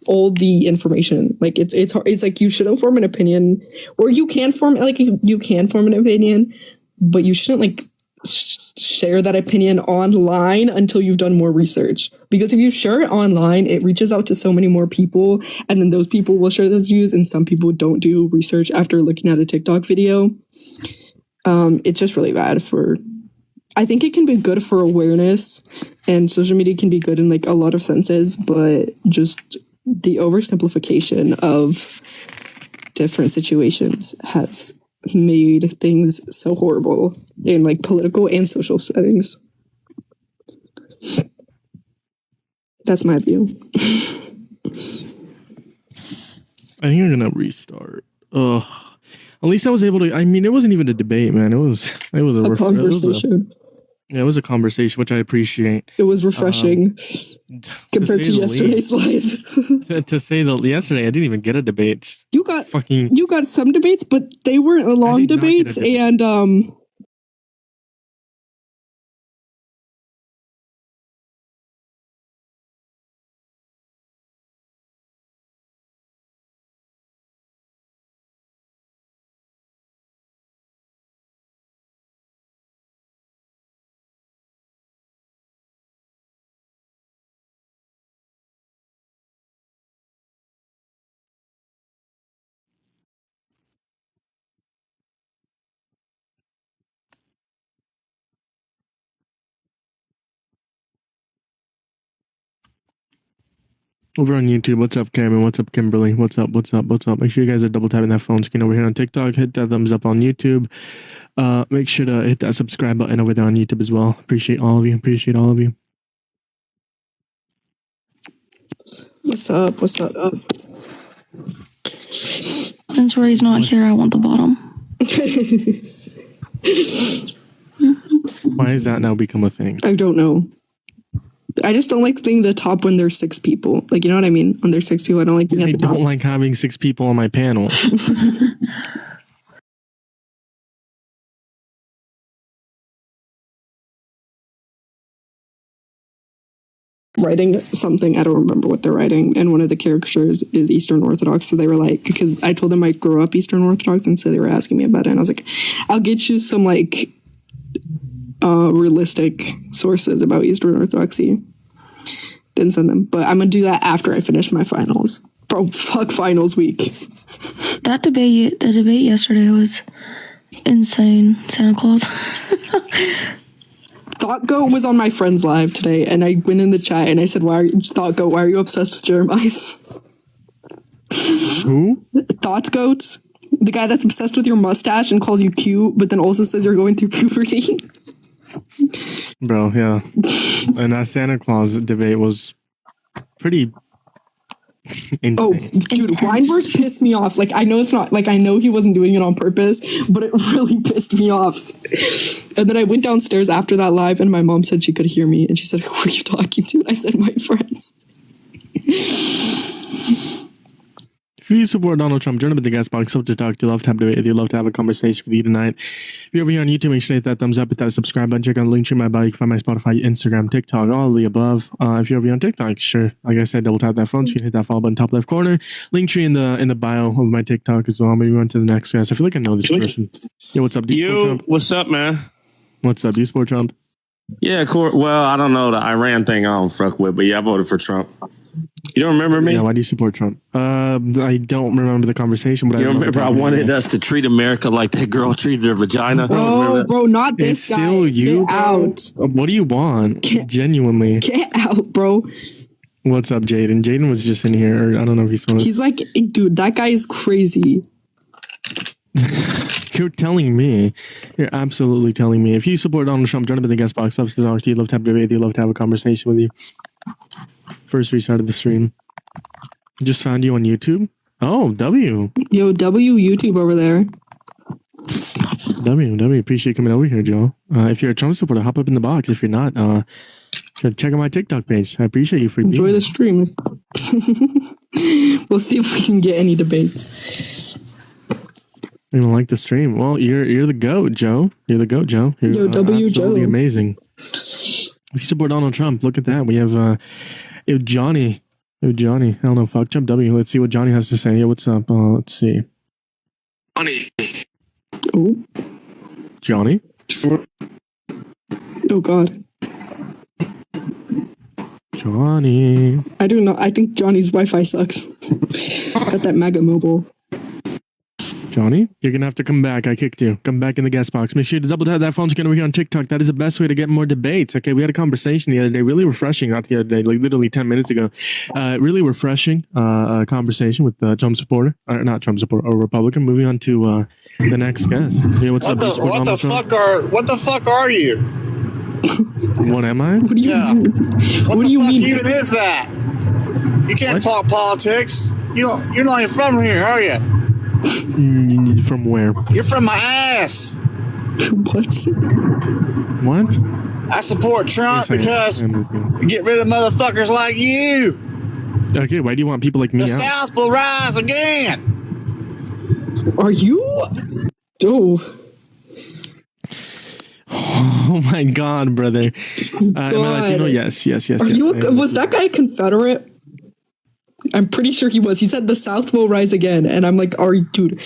all the information. Like it's hard. It's like you shouldn't form an opinion, or you can form an opinion, but you shouldn't like share that opinion online until you've done more research. Because if you share it online, it reaches out to so many more people, and then those people will share those views, and some people don't do research after looking at a TikTok video. It's just really bad for. I think it can be good for awareness, and social media can be good in like a lot of senses, but just the oversimplification of different situations has made things so horrible in like political and social settings. That's my view. I think I'm gonna restart. Ugh. At least I was able to. I mean, it wasn't even a debate, man. It was a conversation. It was a conversation, which I appreciate. It was refreshing compared to yesterday's live. To say that yesterday, I didn't even get a debate. You got some debates, but they weren't long debates, and over on YouTube. What's up, Cameron? What's up, Kimberly? What's up? What's up? What's up? Make sure you guys are double tapping that phone screen over here on TikTok. Hit that thumbs up on YouTube. Make sure to hit that subscribe button over there on YouTube as well. Appreciate all of you. Appreciate all of you. What's up? What's up? Since Ray's not here, I want the bottom. Why has that now become a thing? I don't know. I just don't like being the top when there's 6 people. Like, you know what I mean? When there's 6 people, I don't like being at I the top. don't like having 6 people on my panel. Writing something, I don't remember what they're writing, and one of the characters is Eastern Orthodox, so they were like, because I told them I grew up Eastern Orthodox, and so they were asking me about it, and I was like, I'll get you some like realistic sources about Eastern Orthodoxy. Didn't send them, but I'm gonna do that after I finish my finals. Bro, fuck finals week. The debate yesterday was insane. Santa Claus. Thought Goat was on my friend's live today, and I went in the chat and I said, why are you obsessed with Jeremiah? Who? Thought Goat, the guy that's obsessed with your mustache and calls you cute, but then also says you're going through puberty. Bro, yeah. And that Santa Claus debate was pretty insane. Oh, dude, Weinberg pissed me off. Like, I know it's not, like, I know he wasn't doing it on purpose, but it really pissed me off. And then I went downstairs after that live, and my mom said she could hear me, and she said, who are you talking to? And I said, my friends. If you support Donald Trump, join up in the guest box. Love to talk to you. Love to have a debate. Love to have a conversation with you tonight. If you're over here on YouTube, make sure to hit that thumbs up, hit that subscribe button. Check out the link to my bio. You can find my Spotify, Instagram, TikTok, all of the above. If you're over here on TikTok, sure. Like I said, double tap that phone screen, hit that follow button, top left corner. Link tree in the bio of my TikTok as well. Maybe on to the next guys. I feel like I know this person. Yo, what's up? Do you support Trump? What's up, man? What's up? Do you support Trump? Yeah, well, I don't know the Iran thing. I don't fuck with, but yeah, I voted for Trump. You don't remember me? Yeah, why do you support Trump? I don't remember the conversation, but you remember I wanted us to treat America like that girl treated her vagina. Bro, not this it's guy. still you, Get bro? out. What do you want? Genuinely. Get out, bro. What's up, Jaden? Jaden was just in here. Or I don't know if he saw it. He's like, dude, that guy is crazy. You're telling me. You're absolutely telling me. If you support Donald Trump, join up in the guest box. Love to talk to you. Love to have a debate with you. Love to have a conversation with you. First restart of the stream. Just found you on YouTube. Oh, W. Yo, W YouTube over there. W. Appreciate you coming over here, Joe. If you're a Trump supporter, hop up in the box. If you're not, check out my TikTok page. I appreciate you for being Enjoy here. the stream. We'll see if we can get any debates. You don't like the stream? Well, you're the goat, Joe. You're the goat, Joe. You're Yo, W absolutely Joe. amazing. If you support Donald Trump, look at that. We have Johnny. Johnny. I don't know. Fuck Trump W. Let's see what Johnny has to say. Yeah, what's up? Let's see. Oh, Johnny. oh God. Johnny. I do not. I think Johnny's Wi-Fi sucks. Got that mega mobile. Johnny, you're gonna have to come back. I kicked you. Come back in the guest box. Make sure to double tap that phone screen over here on TikTok. That is the best way to get more debates. Okay, we had a conversation the other day, really refreshing. Not the other day, like literally 10 minutes ago. Really refreshing conversation with Trump supporter, or not Trump supporter, or Republican. Moving on to the next guest. Yeah, what's up? What the fuck are you? What am I? What do you Yeah. mean? What What the do you fuck mean? even is that? You can't What? talk politics. You're not even from here, are you? From where? You're from my ass. What? What? I support Trump Yes, I am. because I am with you. you get rid of motherfuckers like you. Okay, why do you want people like me The out? South will rise again. Are you? Oh, Oh my God, brother. Am I Latino? Yes. are you? I am. Was that guy a Confederate? I'm pretty sure he was. He said the South will rise again, and I'm like, are you, dude?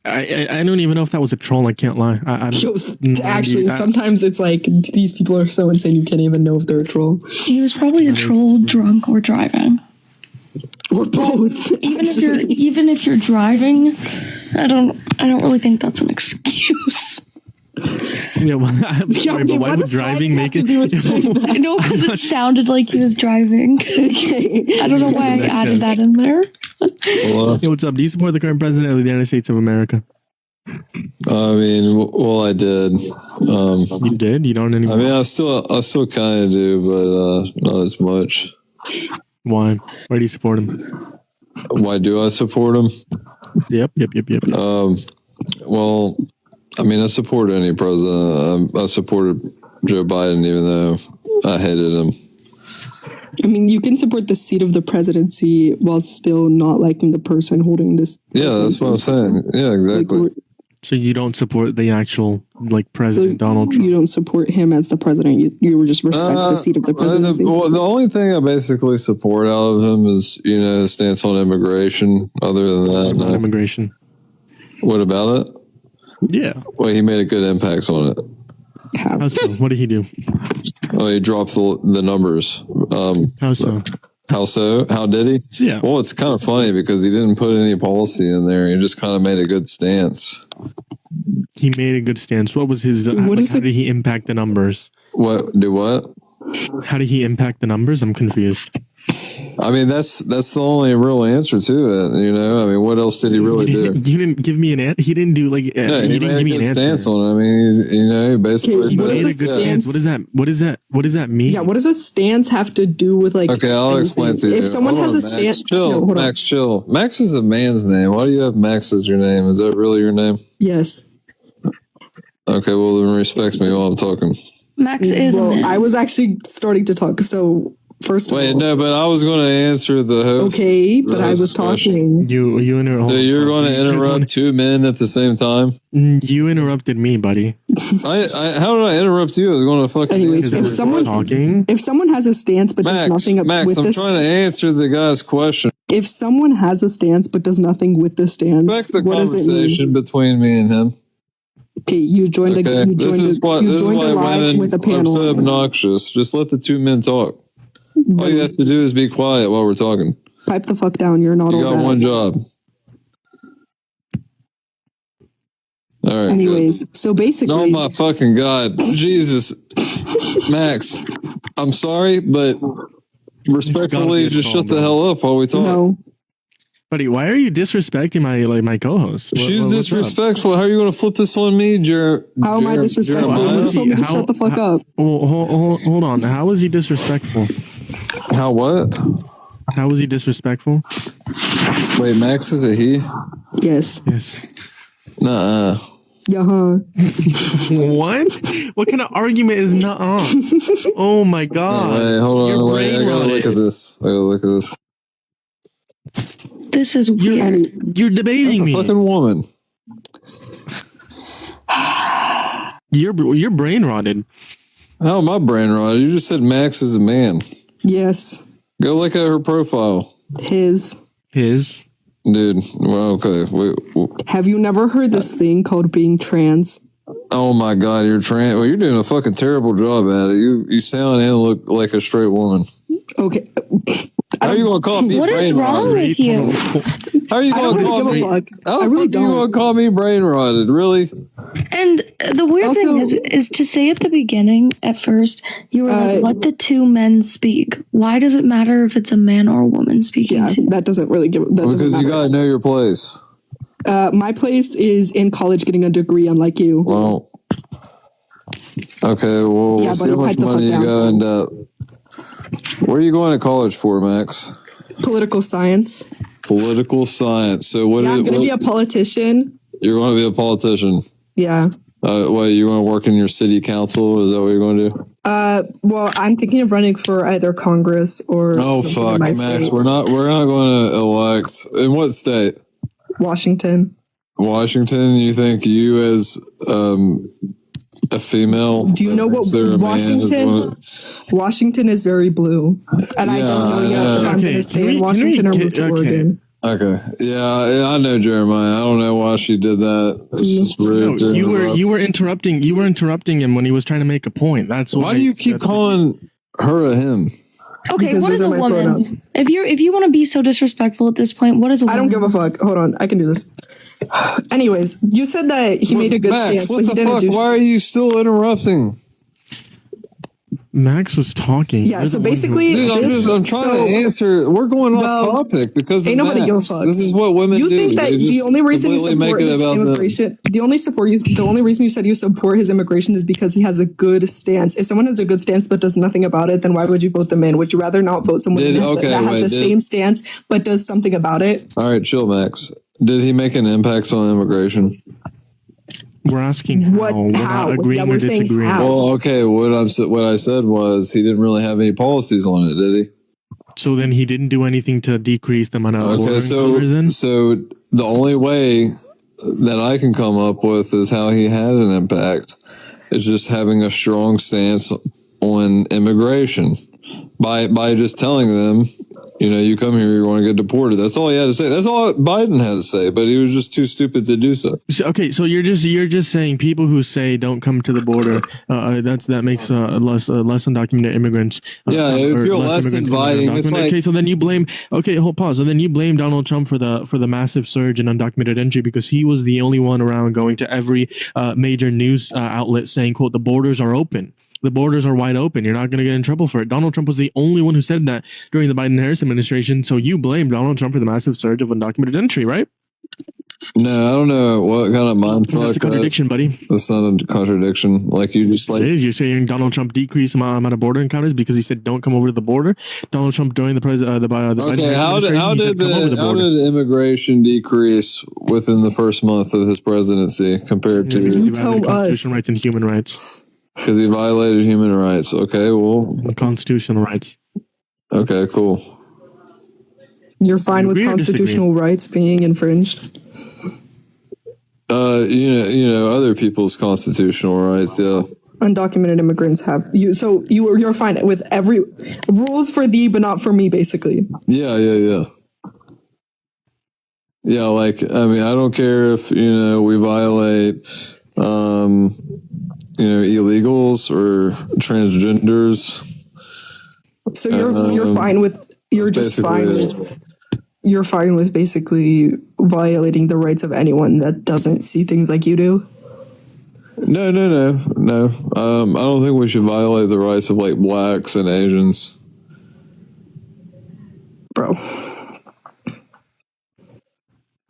I don't even know if that was a troll. I can't lie. I'm Yo, 90 actually, sometimes it's like these people are so insane you can't even know if they're a troll He was probably a troll, drunk, or driving. or both. Even if you're driving, I don't really think that's an excuse. Yeah, well, I'm sorry, okay, but why what would does driving make have it? to do with saying that? No, because it sounded like he was driving. Okay. I don't know why I added that in there. Well, Hey, what's up? Do you support the current president of the United States of America? I mean, well, I did. You did? You don't anymore? I mean, I still kind of do, but not as much. Why? Why do you support him? Why do I support him? Yep. Well, I mean, I support any president. I supported Joe Biden, even though I hated him. I mean, you can support the seat of the presidency while still not liking the person holding this. Yeah, that's what I'm saying. Yeah, exactly. Like, So you don't support the actual President Donald Trump? you don't support him as the president. You just respect the seat of the presidency. The only thing I basically support out of him is, his stance on immigration. Other than that, On no. immigration. What about it? Yeah. Well, he made a good impact on it. How so? What did he do? Oh, he dropped the numbers. How so? How so? How did he? Yeah. Well, it's kind of funny because he didn't put any policy in there. He just kind of made a good stance. He made a good stance. What was his? What how is did he impact the numbers? What? Do what? How did he impact the numbers? I'm confused. I mean, that's the only real answer to it. I mean, what else did he really do? You didn't give me an answer. He didn't do Yeah, he he didn't made give a me an good answer. stance on it. I mean, he basically. Okay, what He is made a a good stance? stance. What does that mean? Yeah, what does a stance have to do with Okay, I'll explain to you. If someone Hold has a on, Max. stance, Chill, no, hold on. Max, chill. Max is a man's name. Why do you have Max as your name? Is that really your name? Yes. Okay, well then respect me while I'm talking. Max is a Well, man. I was actually starting to talk. So first of Wait, all, no, but I was going to answer the host. okay, but I was host's question. talking. You interrupt. So you're going to interrupt two men at the same time? You interrupted me, buddy. How did I interrupt you? I was going to fucking. Anyways, answer if your someone- question. talking, If someone has a stance but does nothing Max, with I'm this, trying to answer the guy's question. if someone has a stance but does nothing with the stance, Respect the what does it mean? conversation between me and him. Okay, you joined Okay, a you joined a live women with a are panel. so obnoxious. Just let the two men talk. All you have to do is be quiet while we're talking. Pipe the fuck down. You're not You all got that. one job. All right. Anyways, so good. basically, Oh my fucking god, Jesus, Max. I'm sorry, but respectfully, be a just call, shut the bro. hell up while we talk. no. buddy. Why are you disrespecting my co-host? She's What's up? disrespectful. How are you going to flip this on me, How am I disrespectful? Jeremiah? You just told me to How- shut the fuck how- up. Oh, hold on. How was he disrespectful? How what? How was he disrespectful? Wait, Max is a he? Yes. Yes. Nuh-uh. Yeah. What? What kind of argument is not on? Oh my god! Wait, hold You're on. Wait, I gotta look brain-rotted. at this. I gotta look at this. This is weird. Any, You're That's debating a me. fucking woman. You're brain rotted. How am I brain rotted? You just said Max is a man. yes. Go look at her profile. His. His. Dude, well, okay. Wait. Have you never heard this thing called being trans? Oh my god, you're trans. Well, you're doing a fucking terrible job at it. You sound and look like a straight woman. Okay. How are you gonna call me What is brain wrong rotted? with you? How are you I gonna don't call give me? a fuck. How I the really fuck you gonna don't. call me brain rotted? Really? And the weird Also- thing is to say at the beginning, at first, you were like, let the two men speak. Why does it matter if it's a man or a woman speaking Yeah, to? that doesn't really give. That Because doesn't you matter. gotta know your place. My place is in college getting a degree, unlike you. Well, okay. Well, Yeah, we'll see buddy, how much pipe the money you fuck got down. and where are you going to college for, Max? Political science. Political science. So what? Yeah, I'm gonna what- be a politician. You're going to be a politician. Yeah. What? You want to work in your city council? Is that what you're going to do? Well, I'm thinking of running for either Congress or Oh something in fuck, my Max. state. We're not going to elect in what state? Washington. Washington. You think you as a female? Do you know what consider a man is Washington? one- Washington is very blue, and I don't know yet if I'm Okay, going to can stay we- in can Washington or we move to get- okay. Oregon. Okay. Yeah, I know Jeremiah. I don't know why she did that. It's just rude. No, to interrupt. you were interrupting. You were interrupting him when he was trying to make a point. That's Why do you keep calling her a him? Okay, because what those is are a my woman? pronouns. If you want to be so disrespectful at this point, what is a woman? I don't give a fuck. Hold on, I can do this. Anyways, you said that he made a good Max, stance, what but he the didn't fuck? do. Why are you still interrupting? Max was talking. Yeah, You're so the one who- basically- Dude, I'm trying to answer. We're going off Well, topic because of ain't nobody give a Max. fuck. This is what women You do. think that They the just only reason you completely support make it his about them. immigration, the only reason you said you support his immigration is because he has a good stance. If someone has a good stance but does nothing about it, then why would you vote them in? Would you rather not vote someone Did- in okay, that has wait, the did- same stance but does something about it? All right, chill, Max. Did he make an impact on immigration? We're asking how. What- We're how? not agreeing Yeah, or we're saying disagreeing. how. Well, okay. What I said was he didn't really have any policies on it, did he? So then he didn't do anything to decrease the amount of border Okay, encounters then? so the only way that I can come up with is how he had an impact is just having a strong stance on immigration by just telling them, you come here, you're going to get deported. That's all he had to say. That's all Biden had to say, but he was just too stupid to do so. Okay, so you're just saying people who say don't come to the border. That makes less undocumented immigrants. Yeah, if or you're less less immigrants coming inviting, undocumented. it's like- Okay, so then you blame. Okay, hold pause. And then you blame Donald Trump for the massive surge in undocumented entry because he was the only one around going to every major news outlet saying, "quote The borders are open." The borders are wide open. You're not going to get in trouble for it. Donald Trump was the only one who said that during the Biden-Harris administration. So you blame Donald Trump for the massive surge of undocumented entry, right? No, I don't know what kind of mind fuck. That's a contradiction, buddy. That's not a contradiction. Like you just It is. You're saying Donald Trump decreased the amount of border encounters because he said don't come over to the border. Donald Trump during the Biden Okay, how did immigration decrease within the first month of his presidency compared to You tell constitutional us. rights and human rights, because he violated human rights? Okay, well, and constitutional rights. okay, cool. You're fine with Agree or disagree? constitutional rights being infringed? Other people's constitutional rights. Yeah, Undocumented immigrants have you. So you're fine with every rules for thee, but not for me, basically. yeah. Yeah, like I mean, I don't care if we violate, illegals or transgenders. So you're fine with you're just fine basically with you're fine with basically violating the rights of anyone that doesn't see things like you do. No. I don't think we should violate the rights of like blacks and Asians. Bro,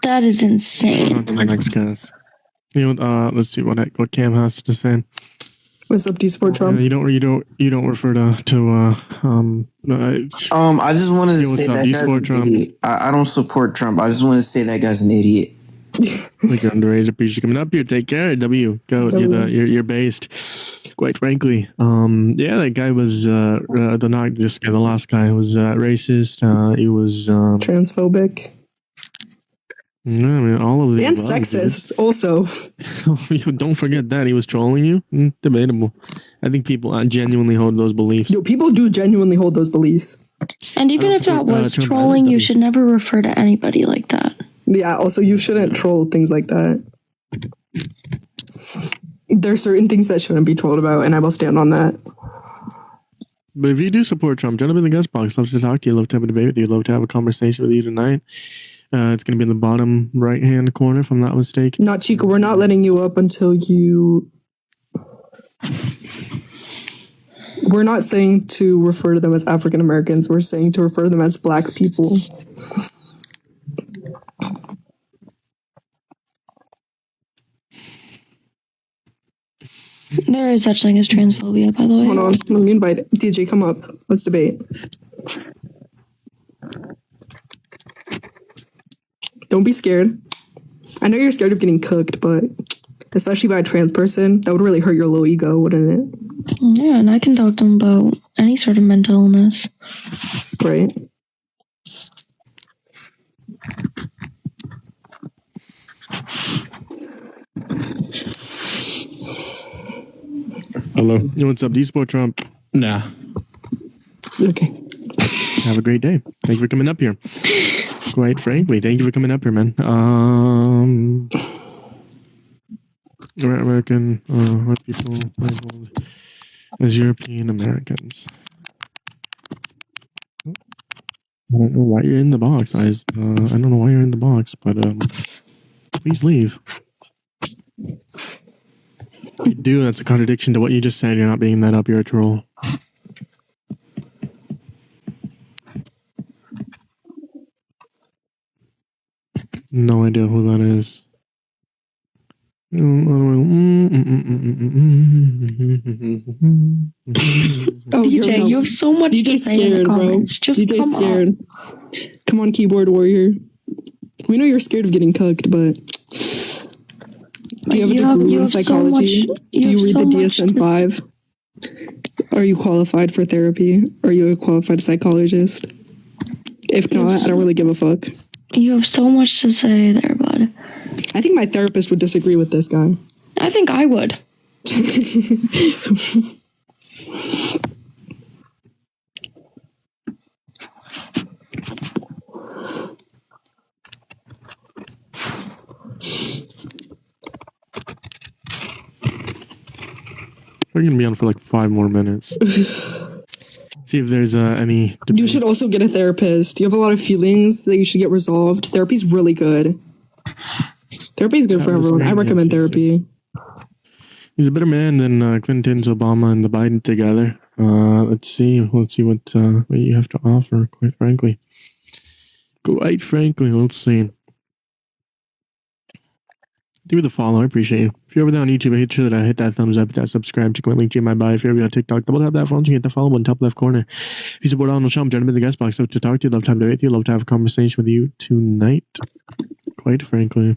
That is insane. On to the next guys. Let's see what Cam has to say. what's up, D Sport Trump? You don't refer to I just wanted to Yo, what's say up? that You guy's support an Trump? idiot. I don't support Trump. I just want to say that guy's an idiot. like you're underage. Appreciate you coming up here. Take care. W. Go. You're based. Quite frankly, that guy was the last guy was racist. He was Transphobic no, I mean all of the and above, dude. sexist. Also, Don't forget that he was trolling you. Debatable. I think people genuinely hold those beliefs. people do genuinely hold those beliefs. And even I don't if that support, was Trump trolling, either. you should never refer to anybody like that. Yeah. Also, you shouldn't troll things like that. There's certain things that shouldn't be trolled about, and I will stand on that. But if you do support Trump, jump up in the guest box. Love to talk to you. Love to have a debate with you. Love to have a conversation with you tonight. It's going to be in the bottom right hand corner, if I'm not mistaken. Not Chico. We're not letting you up until you. We're not saying to refer to them as African Americans. We're saying to refer to them as Black people. There is such thing as transphobia, by the way. Hold on. Let me invite DJ. Come up. Let's debate. Don't be scared. I know you're scared of getting cooked, but especially by a trans person, that would really hurt your low ego, wouldn't it? Yeah, and I can talk to them about any sort of mental illness. Right? Hello. Yo, what's up? D Sport Trump. Nah. Okay. Have a great day. Thank you for coming up here. Quite frankly, thank you for coming up here, man. American white people labeled as European Americans. I don't know why you're in the box. I don't know why you're in the box, but please leave. You do. That's a contradiction to what you just said. You're not being that up. You're a troll. No idea who that is. DJ, you have so much to DJ's say in the scared, bro. comments. Just DJ's come scared. on. Come on, keyboard warrior. We know you're scared of getting cooked, but do you have a degree in psychology? Do you read the DSM-5? Are you qualified for therapy? Are you a qualified psychologist? If not, I don't really give a fuck. You have so much to say there, bud. I think my therapist would disagree with this guy. I think I would. We're gonna be on for like 5 more minutes. See if there's any. Debate. You should also get a therapist. You have a lot of feelings that you should get resolved. Therapy's really good. Therapy is good for everyone. I recommend therapy. He's a better man than Clinton's, Obama, and the Biden together. Let's see what you have to offer. Quite frankly, let's see. Give me the follow. I appreciate you. If you're over there on YouTube, make sure that I hit that thumbs up, hit that subscribe, check my link in my bio. If you're over on TikTok, double tap that phone to get the follow button top left corner. If you support Donald Trump, join him in the guest box. Love to talk to you. Love to have a debate with you. Love to have a conversation with you tonight. Quite frankly.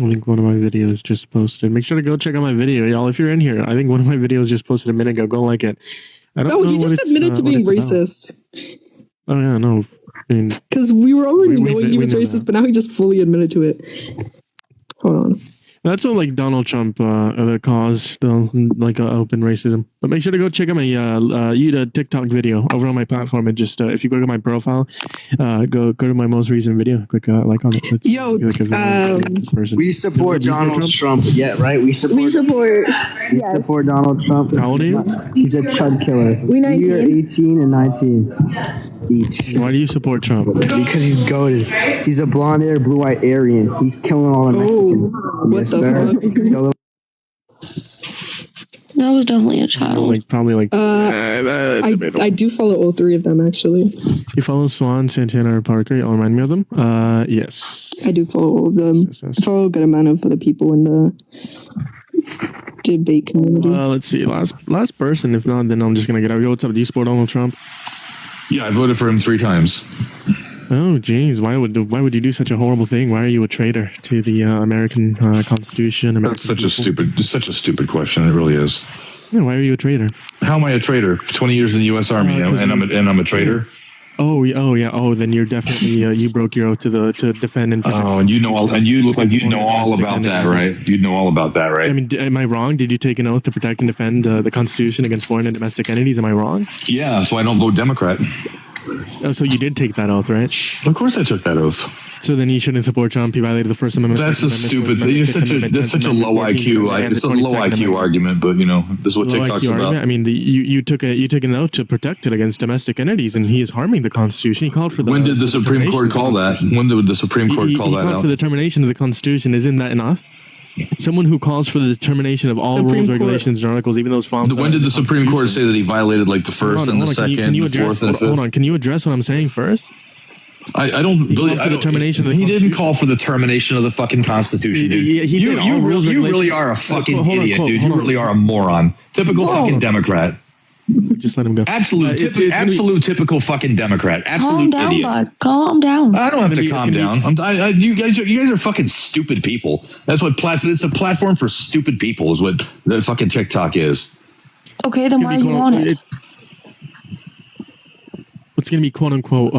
I think one of my videos just posted. Make sure to go check out my video, y'all. If you're in here, I think one of my videos just posted a minute ago. Go like it. I don't know he just admitted to being racist. Oh yeah, no. Because we were already knowing he was racist, but now he just fully admitted to it. Hold on. That's all like Donald Trump caused like open racism. But make sure to go check out my TikTok video over on my platform. And just if you click on my profile, go to my most recent video. Click like on it. We support Donald Trump. Yeah, right. We support Donald Trump. How old are you? He's a chud killer. We 18 and 19 each. Why do you support Trump? Because he's goated. He's a blonde-haired, blue-eyed Aryan. He's killing all the Mexicans. Yes, sir. That was definitely a child. I do follow all 3 of them, actually. You follow Swan, Santana, or Parker? Y'all remind me of them? Yes. I do follow all of them. Yes. I follow a good amount of the people in the debate community. Let's see. Last person. If not, then I'm just going to get out. Yo, what's up? Do you support Donald Trump? Yeah, I voted for him 3 times. Oh, geez. Why would you do such a horrible thing? Why are you a traitor to the American Constitution? That's such a stupid question. It really is. Yeah, why are you a traitor? How am I a traitor? 20 years in the U.S. Army, and I'm a traitor. Oh, yeah. Oh, then you're definitely you broke your oath to defend and. And you look like you know all about that, right? You know all about that, right? I mean, am I wrong? Did you take an oath to protect and defend the Constitution against foreign and domestic entities? Am I wrong? Yeah, so I don't vote Democrat. Oh, so you did take that oath, right? Of course I took that oath. So then you shouldn't support Trump. He violated the First Amendment. That's a stupid thing. That's such a low IQ. It's a low IQ argument, but this is what TikTok's about. I mean, you took an oath to protect it against domestic entities, and he is harming the Constitution. He called for the. When did the Supreme Court call that? When did the Supreme Court call that out? He called for the termination of the Constitution. Isn't that enough? Someone who calls for the termination of all rules, regulations, and articles, even those found. When did the Supreme Court say that he violated like the first and the second, the fourth and the fifth? Hold on, can you address what I'm saying first? I don't believe the termination. He didn't call for the termination of the fucking Constitution, dude. You really are a fucking idiot, dude. You really are a moron. Typical fucking Democrat. Just let him go. Absolute typical fucking Democrat. Absolute calm down, idiot. Bud. Calm down. I don't have to calm down. You guys are fucking stupid people. That's what it's a platform for stupid people. Is what the fucking TikTok is. Okay, then why are you on it? it's going to be quote unquote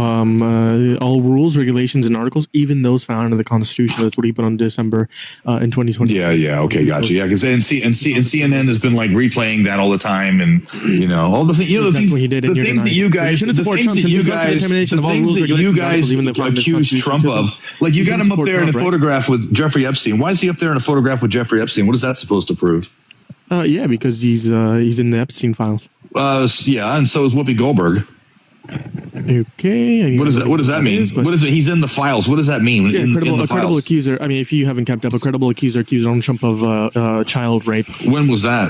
all rules, regulations, and articles, even those found in the Constitution. That's what he put on December in 2020. Yeah. Okay, gotcha. Yeah, because CNN has been like replaying that all the time, and all the things. The things that you guys accuse Trump of. Like you got him up there in a photograph with Jeffrey Epstein. Why is he up there in a photograph with Jeffrey Epstein? What is that supposed to prove? Yeah, because he's in the Epstein files. Yeah, and so is Whoopi Goldberg. Okay. What does that mean? What is it? He's in the files. What does that mean? Yeah, a credible accuser. I mean, if you haven't kept up, a credible accuser accused Donald Trump of child rape. When was that?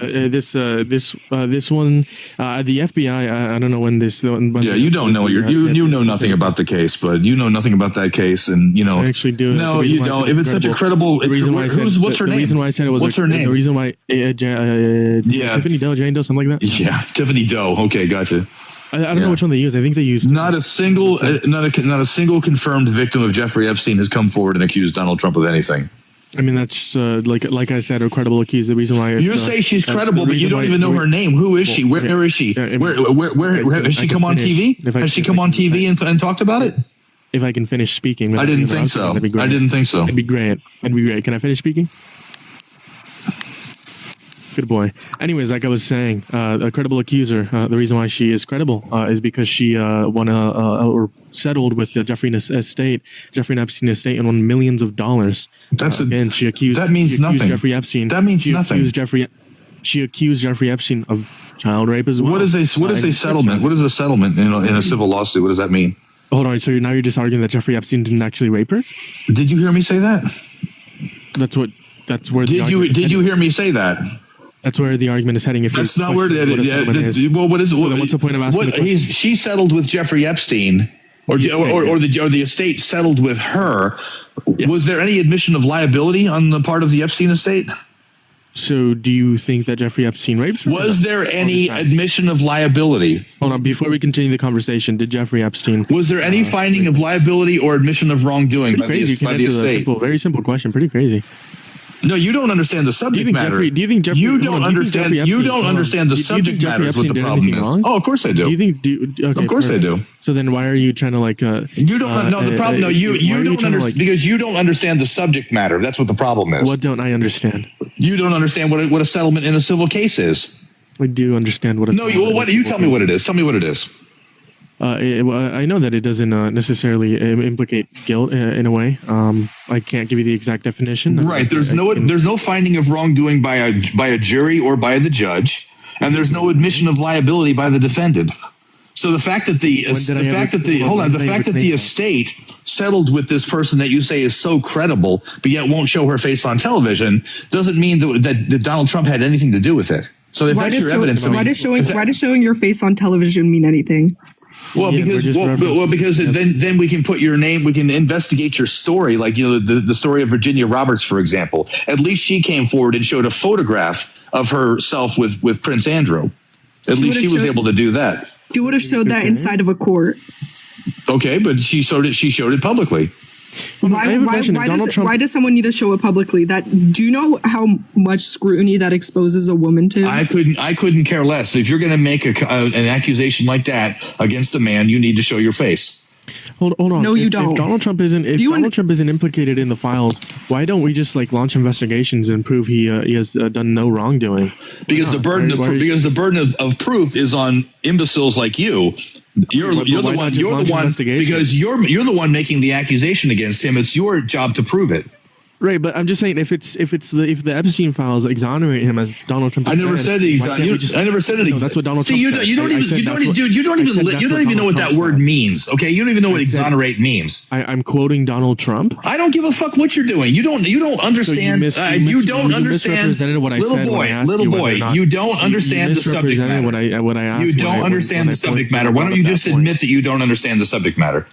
This one, the FBI. I don't know when this. You don't know. You know nothing about the case, but you know nothing about that case, and I actually do. No, you don't. If it's such a credible, what's her name? The reason why I said it was. What's her name? The reason why. Tiffany Doe, Jane Doe, something like that. Yeah, Tiffany Doe. Okay, gotcha. I don't know which one they use. I think they used not a single confirmed victim of Jeffrey Epstein has come forward and accused Donald Trump of anything. I mean, that's like I said, a credible accused. The reason why you say she's credible, but you don't even know her name. Who is she? Where is she? Where has she come on TV? Has she come on TV and talked about it? If I can finish speaking, I didn't think so. It'd be great. Can I finish speaking? Good boy. Anyways, like I was saying, a credible accuser, the reason why she is credible is because she won or settled with the Jeffrey Epstein estate and won millions of dollars. And she accused. That means nothing. Jeffrey Epstein. That means nothing. She accused Jeffrey Epstein of child rape as well. What is a settlement? What is a settlement in a civil lawsuit? What does that mean? Hold on. So now you're just arguing that Jeffrey Epstein didn't actually rape her? Did you hear me say that? That's where. Did you hear me say that? That's where the argument is heading. If that's not where what is it? So what's the point of asking? She settled with Jeffrey Epstein, or the estate settled with her. Yeah. Was there any admission of liability on the part of the Epstein estate? So, do you think that Jeffrey Epstein raped her? Was there any admission of liability? Hold on, before we continue the conversation, did Jeffrey Epstein? Was there any finding of liability or admission of wrongdoing by the estate? Very simple question. Pretty crazy. No, you don't understand the subject matter. Do you think Jeffrey? You don't understand the subject matter. Is what the problem is. Oh, of course I do. Do you think? Okay, of course I do. So then, why are you trying to You don't know the problem. No, you don't understand because you don't understand the subject matter. That's what the problem is. What don't I understand? You don't understand what a settlement in a civil case is. I do understand what. You tell me what it is. Tell me what it is. I know that it doesn't necessarily implicate guilt in a way. I can't give you the exact definition. Right. There's no finding of wrongdoing by a jury or by the judge, and there's no admission of liability by the defendant. So the fact that the estate settled with this person that you say is so credible, but yet won't show her face on television, doesn't mean that Donald Trump had anything to do with it. So if that's your evidence, why does showing your face on television mean anything? Well, because then we can put your name, we can investigate your story, like the story of Virginia Roberts, for example. At least she came forward and showed a photograph of herself with Prince Andrew. At least she was able to do that. She would have showed that inside of a court. Okay, but she showed it publicly. Why does someone need to show it publicly? Do you know how much scrutiny that exposes a woman to? I couldn't care less. If you're going to make an accusation like that against a man, you need to show your face. Hold on. No, you don't. If Donald Trump isn't implicated in the files, why don't we just launch investigations and prove he has done no wrongdoing? Because the burden of proof is on imbeciles like you. You're the one making the accusation against him. It's your job to prove it. Right, but I'm just saying if the Epstein files exonerate him as Donald Trump. I never said it. I never said it. That's what Donald Trump said. You don't even know what that word means. Okay, you don't even know what exonerate means. I'm quoting Donald Trump. I don't give a fuck what you're doing. You don't understand. You don't understand. Misrepresented what I said. Little boy, you don't understand the subject matter. What I asked. You don't understand the subject matter. Why don't you just admit that you don't understand the subject matter?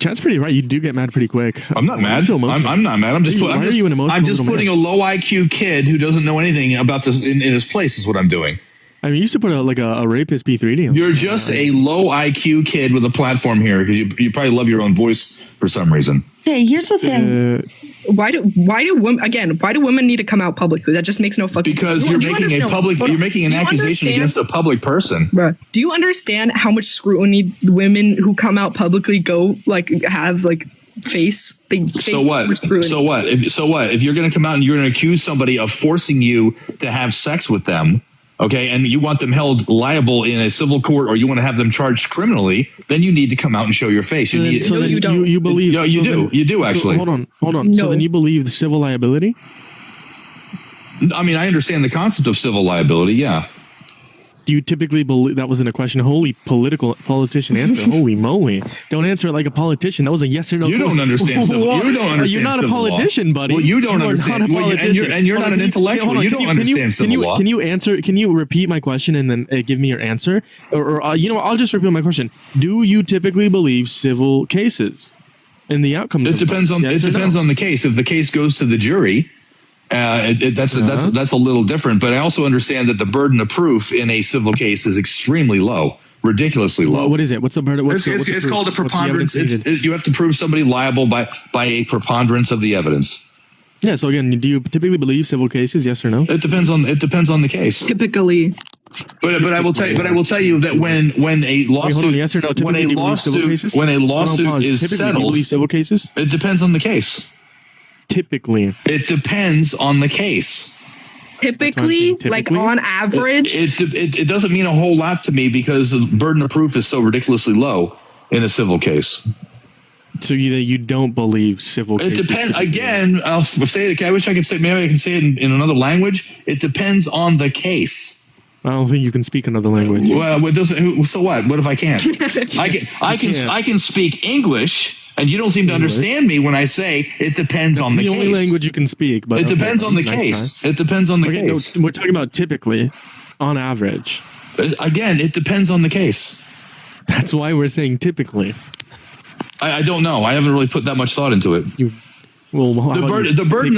Chad's pretty right. You do get mad pretty quick. I'm not mad. I'm not mad. I'm just putting a low IQ kid who doesn't know anything about this in his place is what I'm doing. I mean, you used to put a rapist P3D. You're just a low IQ kid with a platform here because you probably love your own voice for some reason. Hey, here's the thing. Why do women need to come out publicly? That just makes no fucking because you're making an accusation against a public person. Bruh, do you understand how much scrutiny the women who come out publicly face? So what? If you're going to come out and you're going to accuse somebody of forcing you to have sex with them, okay, and you want them held liable in a civil court, or you want to have them charged criminally, then you need to come out and show your face. You believe? No, you do actually. So hold on. No. So then you believe the civil liability? I mean, I understand the concept of civil liability. Yeah. Do you typically believe that wasn't a question? Holy politician answer. Holy moly. Don't answer it like a politician. That was a yes or no. You don't understand civil. You don't understand. You're not a politician, buddy. Well, you don't understand. And you're not an intellectual. You don't understand civil law. Can you answer? Can you repeat my question and then give me your answer? Or I'll just repeat my question. Do you typically believe civil cases in the outcome? It depends on the case. If the case goes to the jury, that's a little different, but I also understand that the burden of proof in a civil case is extremely low, ridiculously low. What is it? What's the burden? It's called a preponderance. You have to prove somebody liable by a preponderance of the evidence. Yeah. So again, do you typically believe civil cases? Yes or no? It depends on the case. Typically. But I will tell you that when a lawsuit, hold on, yes or no? When a lawsuit is settled, you believe civil cases? It depends on the case. Typically, it depends on the case. Typically, like on average, it doesn't mean a whole lot to me because the burden of proof is so ridiculously low in a civil case. So you don't believe civil cases? It depends. Again, I'll say it. I wish I could say. Maybe I can say it in another language. It depends on the case. I don't think you can speak another language. Well, it doesn't. So what? What if I can't? I can speak English. And you don't seem to understand me when I say it depends on the case. It's the only language you can speak, but it depends on the case. It depends on the case. No, we're talking about typically, on average. Again, it depends on the case. That's why we're saying typically. I don't know. I haven't really put that much thought into it. The burden,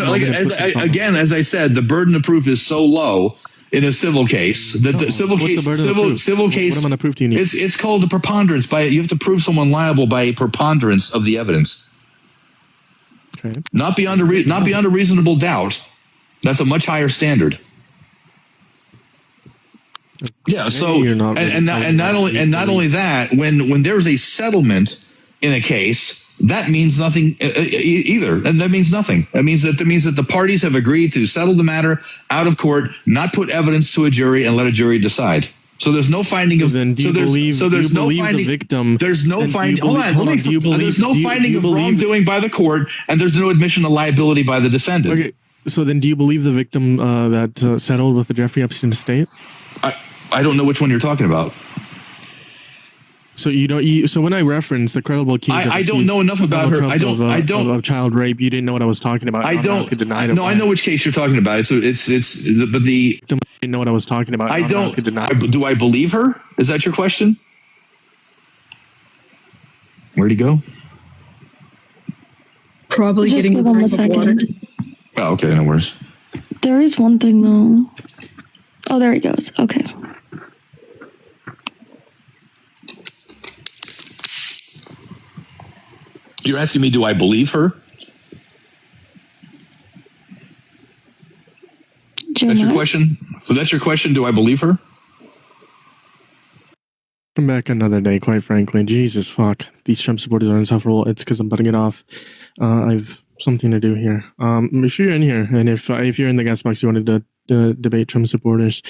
as I said, the burden of proof is so low in a civil case that the civil case. What amount of proof do you need? It's called a preponderance. You have to prove someone liable by a preponderance of the evidence. Okay. Not beyond a reasonable doubt. That's a much higher standard. Yeah. So not only that, when there's a settlement in a case, that means nothing either. And that means nothing. That means that the parties have agreed to settle the matter out of court, not put evidence to a jury, and let a jury decide. So there's no finding of. There's no finding of wrongdoing by the court, and there's no admission of liability by the defendant. Okay. So then, do you believe the victim that settled with the Jeffrey Epstein estate? I don't know which one you're talking about. So you don't. So when I referenced the credible case, I don't know enough about her. I don't of child rape. You didn't know what I was talking about. I don't. No, I know which case you're talking about. But the didn't know what I was talking about. I don't. Do I believe her? Is that your question? Where'd he go? Probably just getting give him a second. Oh, okay. No worries. There is one thing though. Oh, there he goes. Okay. You're asking me, do I believe her? That's your question? So that's your question, do I believe her? Come back another day, quite frankly. Jesus, fuck. These Trump supporters are insufferable. It's because I'm putting it off. I've something to do here. Make sure you're in here. And if you're in the guest box, you wanted to debate Trump supporters,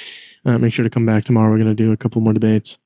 make sure to come back tomorrow. We're going to do a couple more debates.